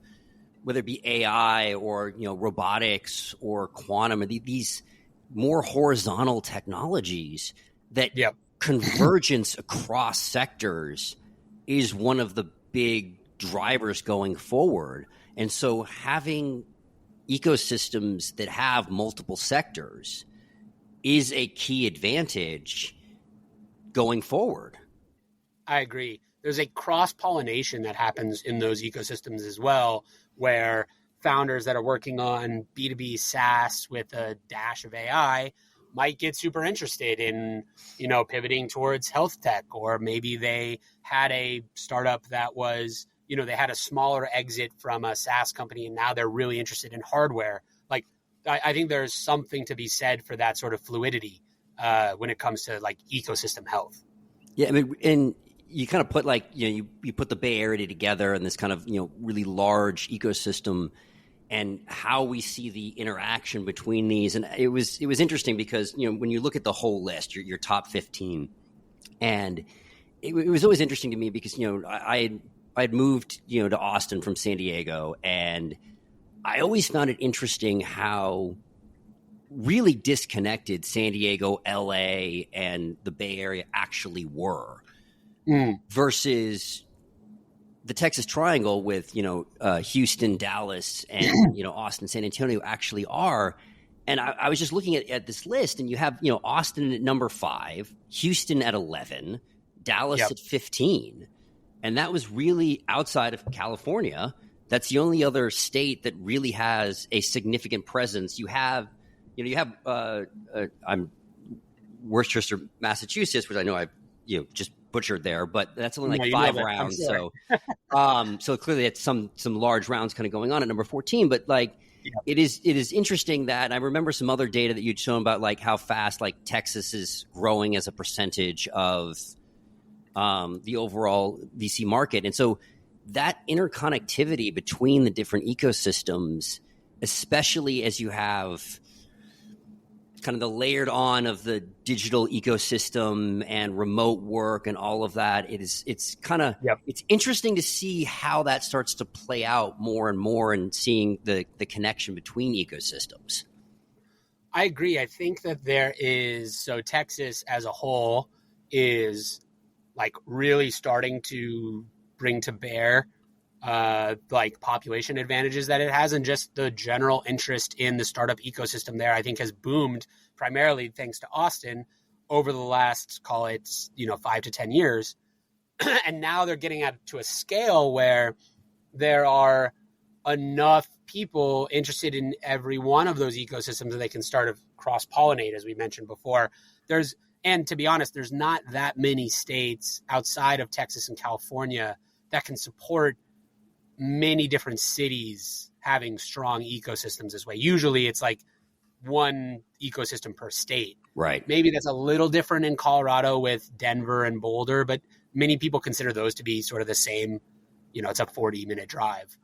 whether it be AI or, robotics or quantum, or these more horizontal technologies, that convergence across sectors is one of the big drivers going forward. And so having ecosystems that have multiple sectors is a key advantage going forward. I agree. There's a cross-pollination that happens in those ecosystems as well, where founders that are working on B2B SaaS with a dash of AI might get super interested in, pivoting towards health tech, or maybe they had a startup that was, they had a smaller exit from a SaaS company and now they're really interested in hardware. Like, I think there's something to be said for that sort of fluidity when it comes to like ecosystem health. Yeah, I mean, and you kind of put you put the Bay Area together in this kind of, really large ecosystem, and how we see the interaction between these. And it was interesting because, when you look at the whole list, your top 15, and it was always interesting to me because, I'd moved, to Austin from San Diego, and I always found it interesting how really disconnected San Diego, LA, and the Bay Area actually were versus the Texas Triangle with, Houston, Dallas, and, Austin, San Antonio actually are. And I was just looking at this list, and you have, Austin at number 5, Houston at 11, Dallas at 15. And that was really outside of California. That's the only other state that really has a significant presence. You have I'm Worcester, Massachusetts, which I know I've just butchered there, but that's only like 5 rounds. Sure. So clearly it's some large rounds kind of going on at number 14. But it is interesting that I remember some other data that you'd shown about like how fast like Texas is growing as a percentage of the overall VC market. And so that interconnectivity between the different ecosystems, especially as you have kind of the layered on of the digital ecosystem and remote work and all of that, it's kind of, it's interesting to see how that starts to play out more and more, and seeing the connection between ecosystems. I agree. I think that so Texas as a whole is like really starting to bring to bear like population advantages that it has, and just the general interest in the startup ecosystem there, I think, has boomed primarily thanks to Austin over the last, call it, 5 to 10 years. And now they're getting to a scale where there are enough people interested in every one of those ecosystems that they can start to cross-pollinate, as we mentioned before. And to be honest, there's not that many states outside of Texas and California that can support many different cities having strong ecosystems this way. Usually it's like one ecosystem per state. Right. Maybe that's a little different in Colorado with Denver and Boulder, but many people consider those to be sort of the same, it's a 40-minute drive.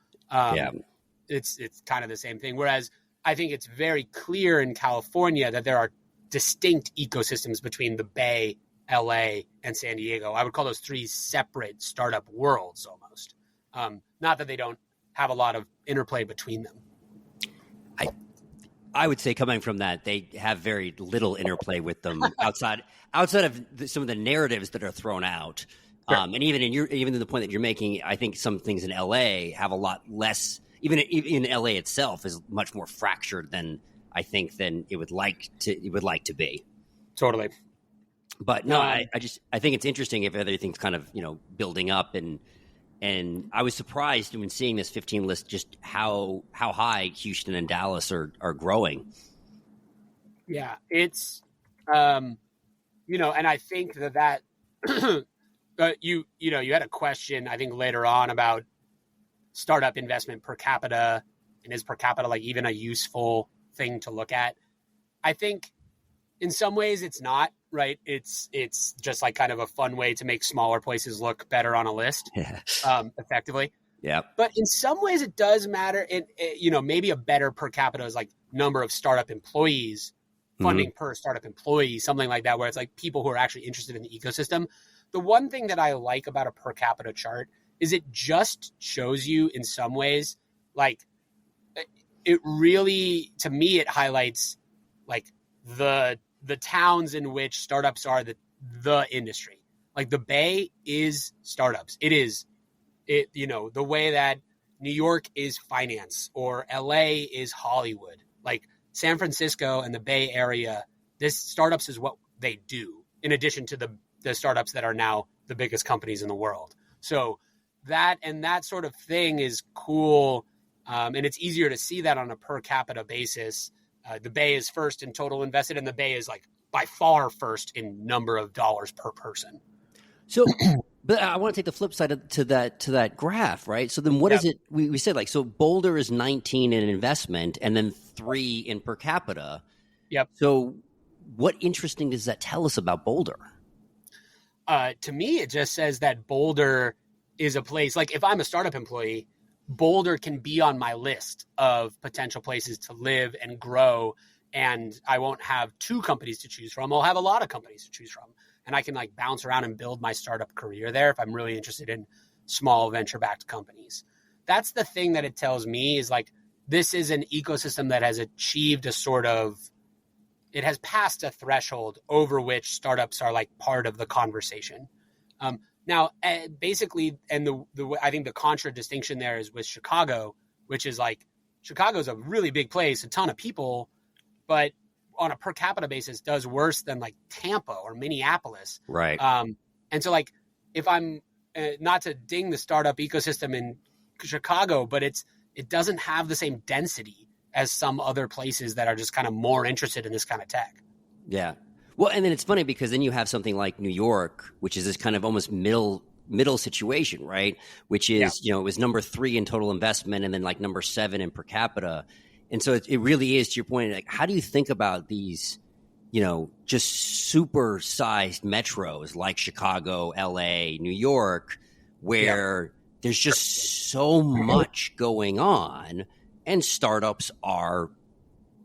It's kind of the same thing. Whereas I think it's very clear in California that there are distinct ecosystems between the Bay, LA, and San Diego. I would call those 3 separate startup worlds almost. Not that they don't have a lot of interplay between them. I would say, coming from that, they have very little interplay with them outside of some of the narratives that are thrown out. Sure. And even to the point that you're making, I think some things in LA have a lot less. Even in LA itself is much more fractured than it would like to be. Totally. But no, I think it's interesting if everything's kind of building up, and I was surprised when seeing this 15 list just how high Houston and Dallas are growing. Yeah, it's and I think that you had a question, I think, later on about startup investment per capita, and is per capita like even a useful thing to look at? I think in some ways it's not, right? It's just like kind of a fun way to make smaller places look better on a list, effectively. Yeah. But in some ways it does matter. Maybe a better per capita is like number of startup employees, funding per startup employee, something like that, where it's like people who are actually interested in the ecosystem. The one thing that I like about a per capita chart is it just shows you in some ways, like it really, to me, it highlights like the towns in which startups are the industry. Like the Bay is startups. The way that New York is finance or LA is Hollywood, like San Francisco and the Bay Area, this startups is what they do in addition to the startups that are now the biggest companies in the world. So that sort of thing is cool. And it's easier to see that on a per capita basis. The Bay is first in total invested, and the Bay is like by far first in number of dollars per person. So, but I want to take the flip side to that graph, right? So then what is it? We said like, so Boulder is 19 in investment and then 3 in per capita. Yep. So what interesting does that tell us about Boulder? To me, it just says that Boulder is a place, like if I'm a startup employee, Boulder can be on my list of potential places to live and grow. And I won't have 2 companies to choose from. I'll have a lot of companies to choose from. And I can like bounce around and build my startup career there if I'm really interested in small venture-backed companies. That's the thing that it tells me is like, this is an ecosystem that has achieved it has passed a threshold over which startups are like part of the conversation. Now, basically, and I think the contradistinction there is with Chicago, which is like, Chicago's a really big place, a ton of people, but on a per capita basis does worse than like Tampa or Minneapolis. Right. And so like, if I'm not to ding the startup ecosystem in Chicago, but it doesn't have the same density as some other places that are just kind of more interested in this kind of tech. Yeah. Well, and then it's funny because then you have something like New York, which is this kind of almost middle situation, right? Which is, it was number 3 in total investment and then like number 7 in per capita. And so it really is, to your point, like, how do you think about these, just super sized metros like Chicago, LA, New York, where there's just so much going on and startups are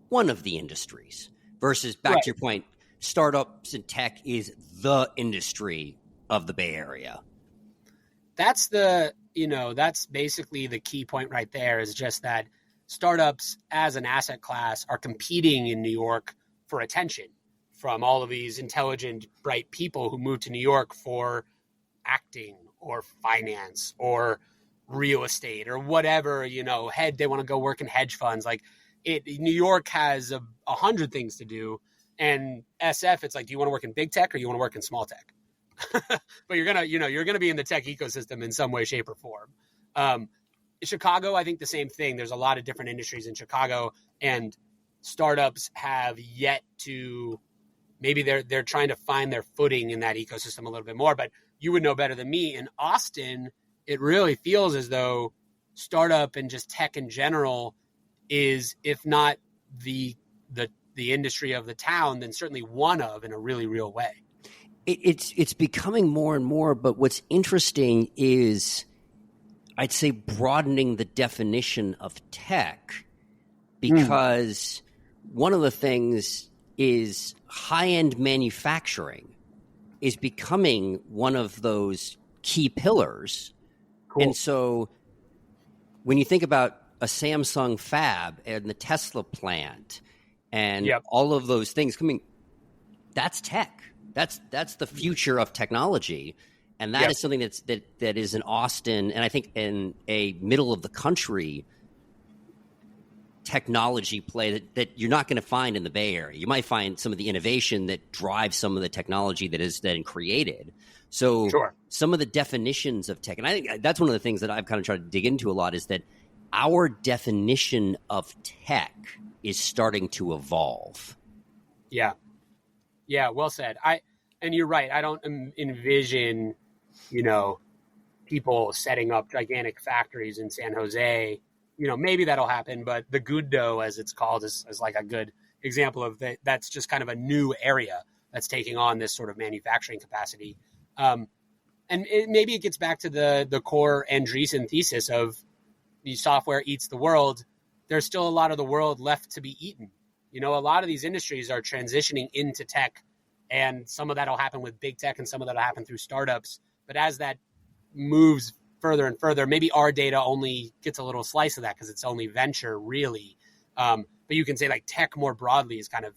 one of the industries versus back to your point, startups and tech is the industry of the Bay Area. That's that's basically the key point right there, is just that startups as an asset class are competing in New York for attention from all of these intelligent, bright people who move to New York for acting or finance or real estate or whatever, they want to go work in hedge funds. Like New York has 100 things to do. And SF, it's like, do you want to work in big tech or you want to work in small tech? But you're gonna be in the tech ecosystem in some way, shape, or form. Chicago, I think the same thing. There's a lot of different industries in Chicago, and startups have yet to. Maybe they're trying to find their footing in that ecosystem a little bit more. But you would know better than me. In Austin, it really feels as though startup and just tech in general is, if not the industry of the town, then certainly one of, in a really real way. It's becoming more and more, but what's interesting is, I'd say, broadening the definition of tech, because one of the things is high-end manufacturing is becoming one of those key pillars. Cool. And so when you think about a Samsung fab and the Tesla plant and all of those things coming, that's tech. That's the future of technology. And that is something that is in Austin, and I think in a middle of the country technology play that you're not going to find in the Bay Area. You might find some of the innovation that drives some of the technology that is then created. So some of the definitions of tech, and I think that's one of the things that I've kind of tried to dig into a lot, is that our definition of tech is starting to evolve. Yeah, well said. And you're right. I don't envision, people setting up gigantic factories in San Jose. Maybe that'll happen, but the Gudo, as it's called, is like a good example of that. That's just kind of a new area that's taking on this sort of manufacturing capacity. And maybe it gets back to the core Andreessen thesis of the software eats the world. There's still a lot of the world left to be eaten. A lot of these industries are transitioning into tech, and some of that will happen with big tech and some of that will happen through startups. But as that moves further and further, maybe our data only gets a little slice of that because it's only venture, really. But you can say like tech more broadly is kind of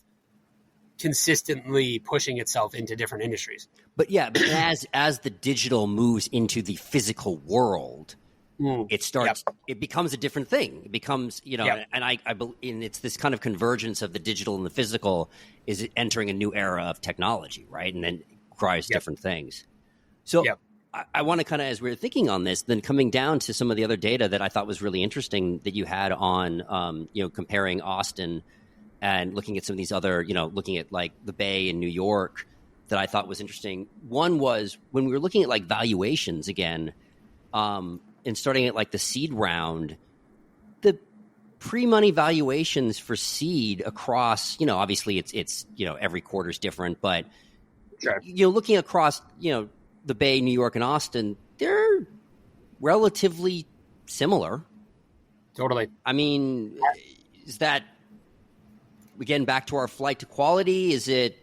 consistently pushing itself into different industries. But as the digital moves into the physical world, it becomes a different thing. It becomes, and I believe it's this kind of convergence of the digital and the physical is entering a new era of technology, right? And then it requires different things. So I want to kind of, as we were thinking on this, then coming down to some of the other data that I thought was really interesting that you had on, comparing Austin and looking at some of these other, looking at like the Bay in New York that I thought was interesting. One was when we were looking at like valuations again, and starting at like the seed round, the pre-money valuations for seed across, obviously it's every quarter is different, but looking across, the Bay, New York, and Austin, they're relatively similar. Totally. I mean, is that, again, back to our flight to quality? Is it,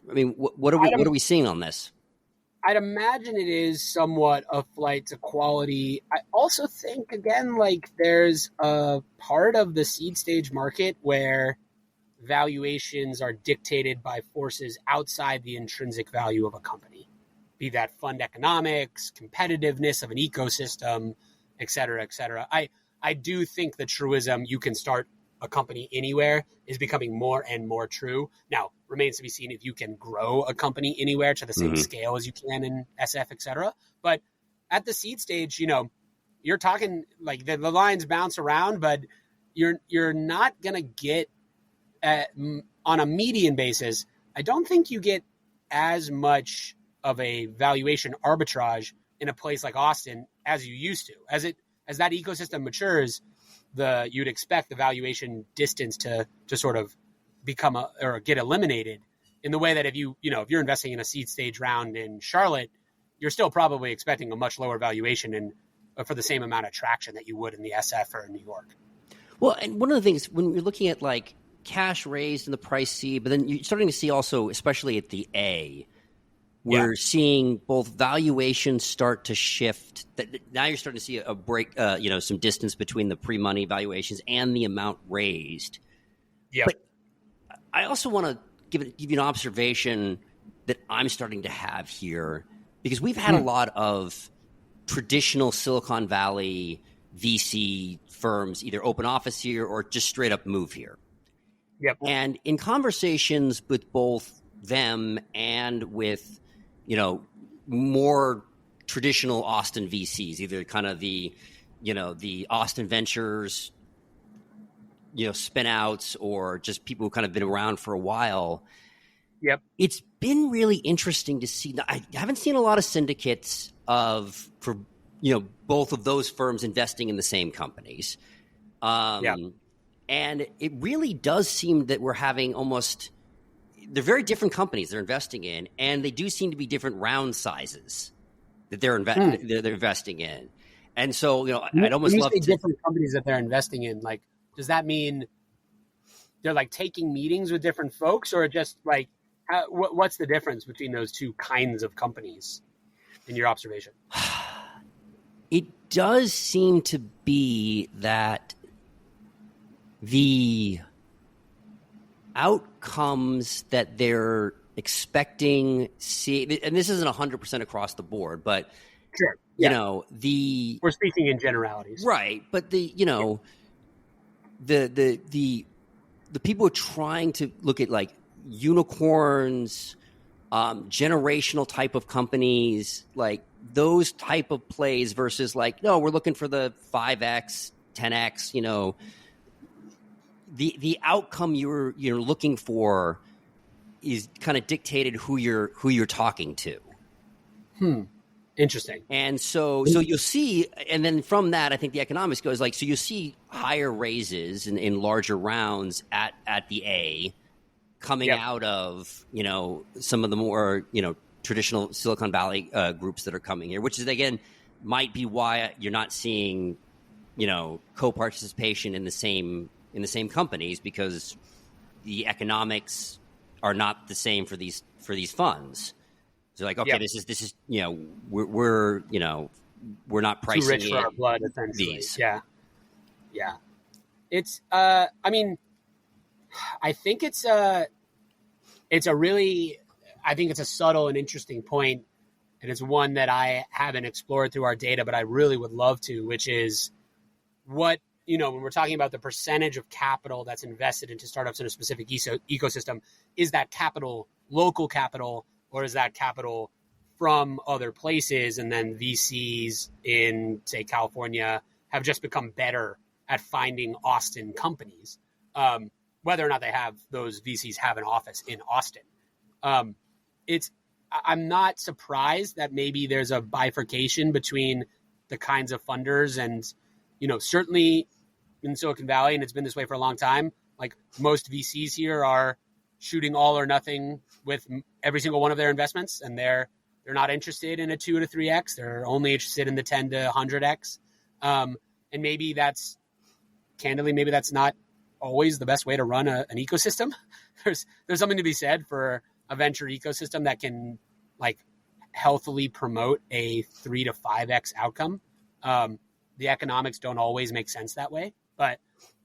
what are we seeing on this? I'd imagine it is somewhat a flight to quality. I also think, again, like there's a part of the seed stage market where valuations are dictated by forces outside the intrinsic value of a company, be that fund economics, competitiveness of an ecosystem, et cetera, et cetera. I do think the truism you can start a company anywhere is becoming more and more true. Now, remains to be seen if you can grow a company anywhere to the same scale as you can in SF, et cetera. But at the seed stage, you're talking like the lines bounce around, but you're not going to get on a median basis. I don't think you get as much of a valuation arbitrage in a place like Austin as you used to. As that ecosystem matures, you'd expect the valuation distance to sort of become or get eliminated in the way that if you're investing in a seed stage round in Charlotte, you're still probably expecting a much lower valuation and for the same amount of traction that you would in the SF or in New York. Well, and one of the things when you're looking at like cash raised in the price C, but then you're starting to see also, especially at the A, we're seeing both valuations start to shift. Now you're starting to see a break, some distance between the pre-money valuations and the amount raised. Yeah. But I also want to give you an observation that I'm starting to have here, because we've had a lot of traditional Silicon Valley VC firms either open office here or just straight up move here. Yep. And in conversations with both them and with more traditional Austin VCs, either kind of the Austin Ventures, spin outs, or just people who kind of been around for a while. Yep. It's been really interesting to see. I haven't seen a lot of syndicates for both of those firms investing in the same companies. And it really does seem that we're having they're very different companies they're investing in, and they do seem to be different round sizes that they're investing in. And so, I'd almost love to different companies that they're investing in. Like, does that mean they're like taking meetings with different folks, or just like what's the difference between those two kinds of companies in your observation? It does seem to be that the outcomes that they're expecting, and this isn't 100% across the board, but sure. We're speaking in generalities, right? But the people are trying to look at like unicorns, generational type of companies, like those type of plays versus like, no, we're looking for the 5x, 10x, the outcome you're looking for is kind of dictated who you're talking to. Interesting. And so you'll see, and then from that, I think the economics goes like, so you see, higher raises in larger rounds at the A coming out of, some of the more, traditional Silicon Valley groups that are coming here, which is, again, might be why you're not seeing, co-participation in the same companies, because the economics are not the same for these funds. So like, okay, this is we're not pricing too rich for our blood, essentially. These. Yeah. It's I think it's a really, I think it's a subtle and interesting point, and it's one that I haven't explored through our data, but I really would love to, which is what, when we're talking about the percentage of capital that's invested into startups in a specific ecosystem, is that capital local capital, or is that capital from other places? And then VCs in, say, California have just become better at finding Austin companies, whether or not those VCs have an office in Austin. I'm not surprised that maybe there's a bifurcation between the kinds of funders, and, certainly in Silicon Valley, and it's been this way for a long time, like most VCs here are shooting all or nothing with every single one of their investments, and they're not interested in a 2 to 3x. They're only interested in the 10 to 100x. And maybe that's not always the best way to run an ecosystem. There's something to be said for a venture ecosystem that can like healthily promote a 3 to 5x outcome. The economics don't always make sense that way, but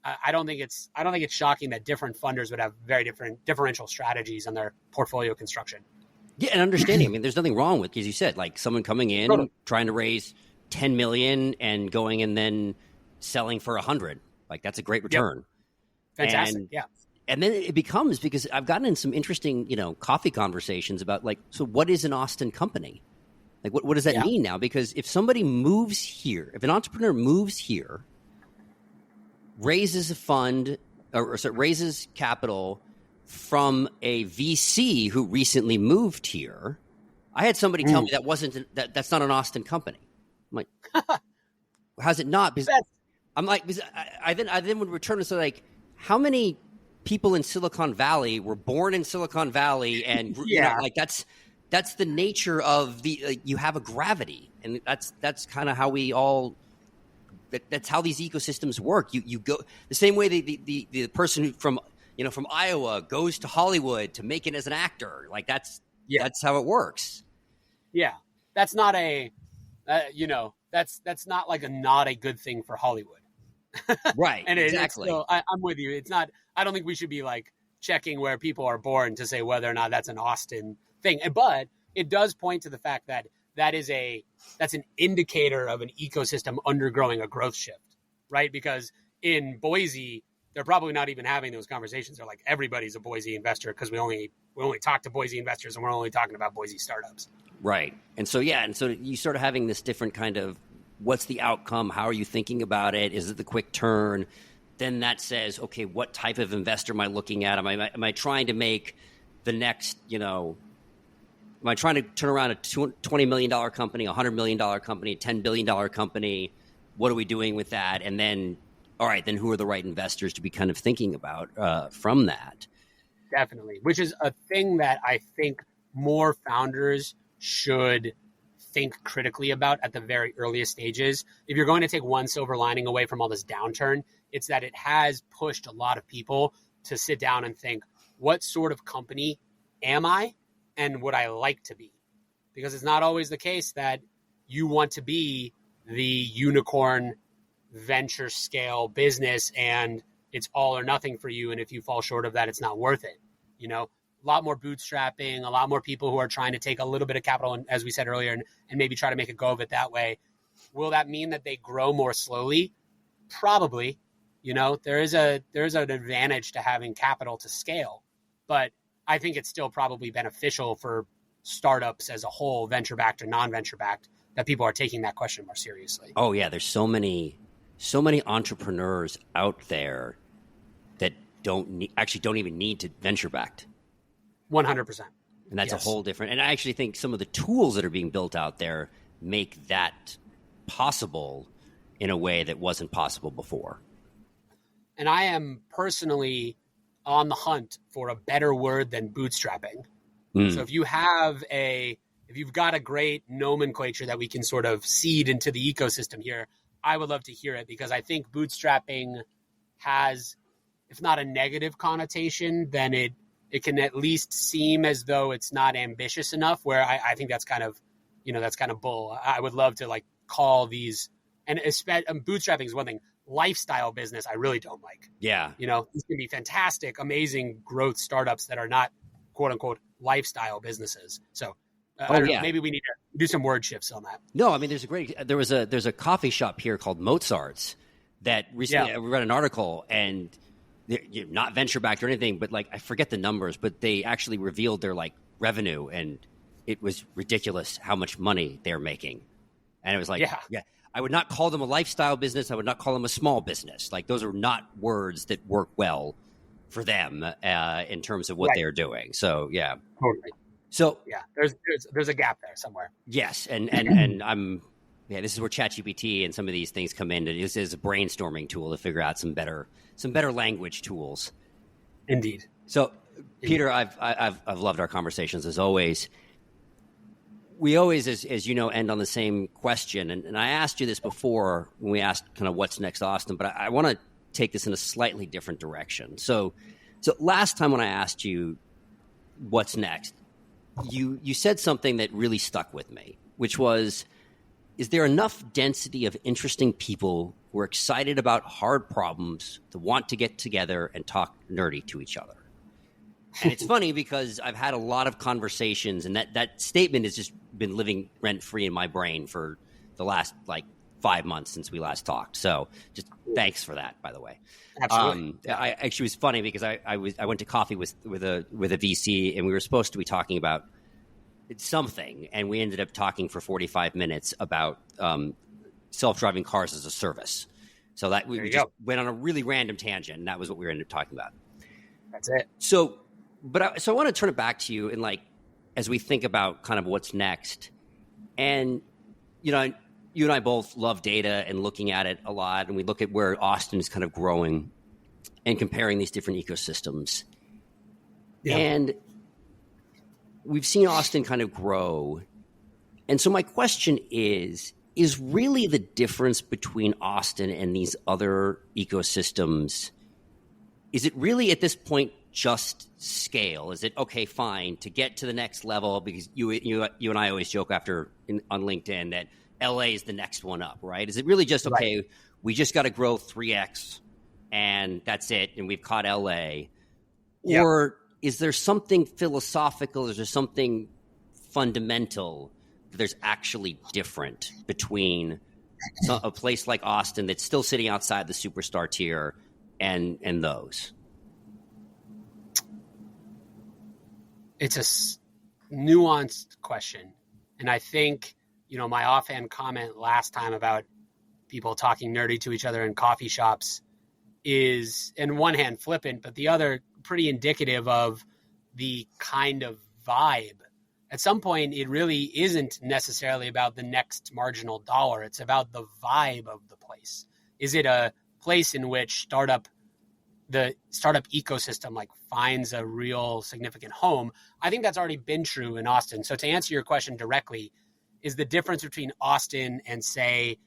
I don't think it's shocking that different funders would have very different differential strategies on their portfolio construction. Yeah, and understanding. There's nothing wrong with, as you said, like someone coming in trying to raise 10 million and going and then selling for 100. Like that's a great return. Yep. Fantastic. And then it becomes, because I've gotten in some interesting, coffee conversations about like, so what is an Austin company? Like, what does that mean now? Because if somebody moves here, if an entrepreneur moves here, raises a fund or raises capital from a VC who recently moved here, I had somebody tell me that's not an Austin company. I'm like, how's it not? Because I'm like, because I then would return and say, like, how many people in Silicon Valley were born in Silicon Valley, and like that's the nature of the you have a gravity, and that's kind of how we all. That's how these ecosystems work. You go the same way the person from Iowa goes to Hollywood to make it as an actor. Like that's how it works. Yeah, that's not that's not like not a good thing for Hollywood. Right. And exactly. It's still, I'm with you. It's not. I don't think we should be like checking where people are born to say whether or not that's an Austin thing. But it does point to the fact that that's an indicator of an ecosystem undergoing a growth shift, right? Because in Boise, they're probably not even having those conversations. They're like, everybody's a Boise investor because we only talk to Boise investors, and we're only talking about Boise startups. Right. And so you start having this different kind of, what's the outcome? How are you thinking about it? Is it the quick turn? Then that says, okay, what type of investor am I looking at? Am I trying to make the next, am I trying to turn around a $20 million company, a $100 million company, a $10 billion company? What are we doing with that? And then, all right, then who are the right investors to be kind of thinking about from that? Definitely, which is a thing that I think more founders should think critically about at the very earliest stages. If you're going to take one silver lining away from all this downturn, it's that it has pushed a lot of people to sit down and think, what sort of company am I and would I like to be? Because it's not always the case that you want to be the unicorn venture scale business and it's all or nothing for you. And if you fall short of that, it's not worth it. A lot more bootstrapping, a lot more people who are trying to take a little bit of capital, and as we said earlier, and maybe try to make a go of it that way. Will that mean that they grow more slowly? Probably. There is an advantage to having capital to scale, but I think it's still probably beneficial for startups as a whole, venture-backed or non-venture-backed, that people are taking that question more seriously. Oh yeah, there's so many entrepreneurs out there that don't even need to venture-backed. 100%. And that's a whole different, and I actually think some of the tools that are being built out there make that possible in a way that wasn't possible before. And I am personally on the hunt for a better word than bootstrapping. So if you've got a great nomenclature that we can sort of seed into the ecosystem here, I would love to hear it, because I think bootstrapping has, if not a negative connotation, then it can at least seem as though it's not ambitious enough, where I think that's kind of, that's kind of bull. I would love to like call these, and bootstrapping is one thing. Lifestyle business, I really don't like. Yeah. These can be fantastic, amazing growth startups that are not quote unquote lifestyle businesses. So I don't know, maybe we need to do some word shifts on that. No, I mean, there's a coffee shop here called Mozart's that recently I read an article, and they're not venture backed or anything, but like, I forget the numbers, but they actually revealed their like revenue, and it was ridiculous how much money they're making. And it was like, I would not call them a lifestyle business. I would not call them a small business. Like, those are not words that work well for them in terms of what they're doing. So, yeah. Totally. So, yeah, there's a gap there somewhere. Yes. And this is where ChatGPT and some of these things come in. This is a brainstorming tool to figure out some better language tools. Indeed. So, Peter, I've loved our conversations as always. We always, as you know, end on the same question. And I asked you this before when we asked kind of what's next, Austin, but I want to take this in a slightly different direction. So last time when I asked you what's next, you said something that really stuck with me, which was, is there enough density of interesting people who are excited about hard problems to want to get together and talk nerdy to each other? And it's funny because I've had a lot of conversations, and that statement has just been living rent-free in my brain for the last, 5 months since we last talked. So just thanks for that, by the way. Absolutely. I actually, was funny because I went to coffee with a VC, and we were supposed to be talking about something, and we ended up talking for 45 minutes about self-driving cars as a service. So that we just went on a really random tangent, and that was what we ended up talking about. That's it. So I want to turn it back to you, and as we think about kind of what's next, and you and I both love data and looking at it a lot, and we look at where Austin is kind of growing and comparing these different ecosystems. Yeah. And we've seen Austin kind of grow. And so my question is really the difference between Austin and these other ecosystems, is it really at this point just scale? Is it, okay, fine, to get to the next level, because you and I always joke on LinkedIn that LA is the next one up, right? Is it really just, okay, we just got to grow 3X and that's it, and we've caught LA? Yep. Or is there something philosophical, is there something fundamental that there's actually different between a place like Austin that's still sitting outside the superstar tier and those? It's a nuanced question. And I think, my offhand comment last time about people talking nerdy to each other in coffee shops is, in one hand, flippant, but the other pretty indicative of the kind of vibe. At some point, it really isn't necessarily about the next marginal dollar. It's about the vibe of the place. Is it a place in which the startup ecosystem finds a real significant home? I think that's already been true in Austin. So to answer your question directly, is the difference between Austin and, say,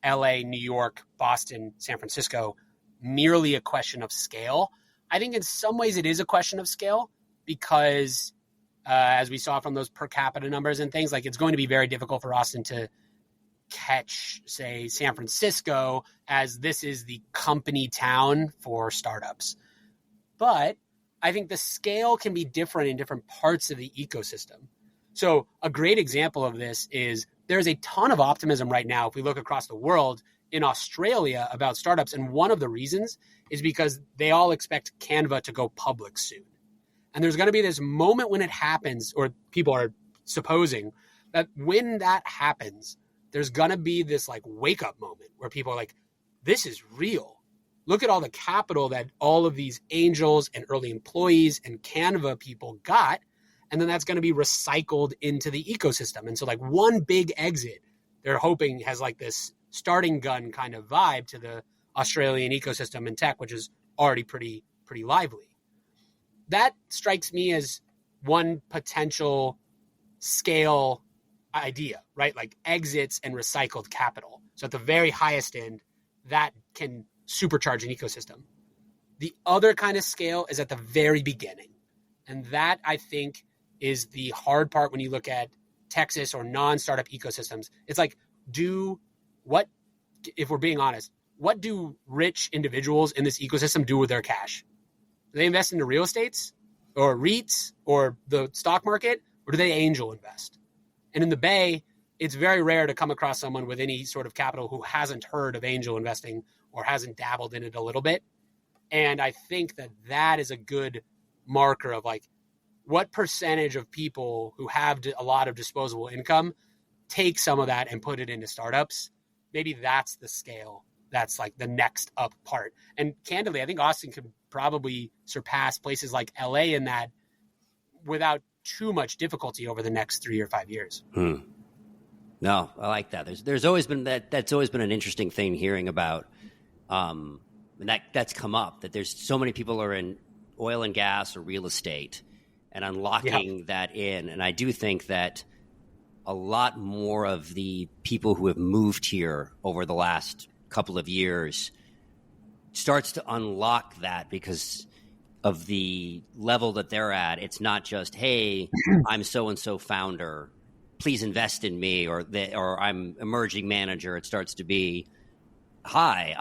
LA, New York, Boston, San Francisco merely a question of scale? I think in some ways it is a question of scale because, as we saw from those per capita numbers and things, it's going to be very difficult for Austin to catch, say, San Francisco, as this is the company town for startups. But I think the scale can be different in different parts of the ecosystem. So a great example of this is there's a ton of optimism right now, if we look across the world, in Australia about startups. And one of the reasons is because they all expect Canva to go public soon. And there's going to be this moment when it happens, or people are supposing that when that happens, there's going to be this wake up moment where people are like, this is real. Look at all the capital that all of these angels and early employees and Canva people got. And then that's going to be recycled into the ecosystem. And so one big exit, they're hoping has this starting gun kind of vibe to the Australian ecosystem in tech, which is already pretty lively. That strikes me as one potential scale idea, right? Like exits and recycled capital. So at the very highest end, that can supercharge an ecosystem. The other kind of scale is at the very beginning. And that, I think, is the hard part when you look at Texas or non-startup ecosystems. It's like, if we're being honest, what do rich individuals in this ecosystem do with their cash? Do they invest into real estates or REITs or the stock market, or do they angel invest? And in the Bay, it's very rare to come across someone with any sort of capital who hasn't heard of angel investing or hasn't dabbled in it a little bit. And I think that is a good marker of like what percentage of people who have a lot of disposable income take some of that and put it into startups. Maybe that's the scale. That's like the next up part. And candidly, I think Austin could probably surpass places like LA in that without too much difficulty over the next 3 or 5 years. No, I like that. There's always been that's always been an interesting thing hearing about, and that's come up, that there's so many people are in oil and gas or real estate and unlocking that in. And I do think that a lot more of the people who have moved here over the last couple of years starts to unlock that because of the level that they're at. It's not just, hey, I'm so-and-so founder, please invest in me, or I'm emerging manager. It starts to be, hi,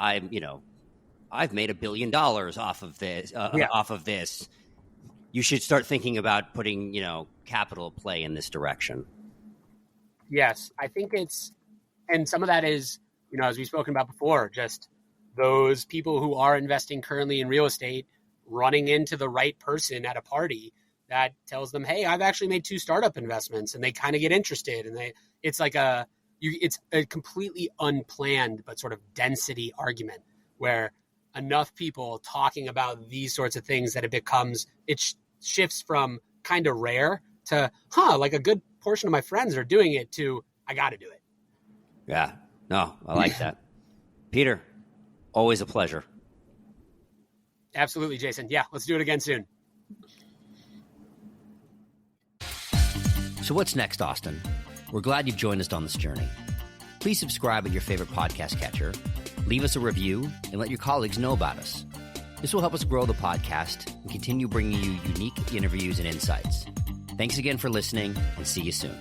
I've made $1 billion off of this. You should start thinking about putting, capital play in this direction. Yes, I think and some of that is, as we've spoken about before, just those people who are investing currently in real estate running into the right person at a party that tells them, hey, I've actually made 2 startup investments, and they kind of get interested. And it's a completely unplanned, but sort of density argument where enough people talking about these sorts of things that it shifts from kind of rare to, like a good portion of my friends are doing it to, I got to do it. Yeah, no, I like that. Peter, always a pleasure. Absolutely, Jason. Yeah, let's do it again soon. So what's next, Austin? We're glad you've joined us on this journey. Please subscribe at your favorite podcast catcher, leave us a review, and let your colleagues know about us. This will help us grow the podcast and continue bringing you unique interviews and insights. Thanks again for listening, and see you soon.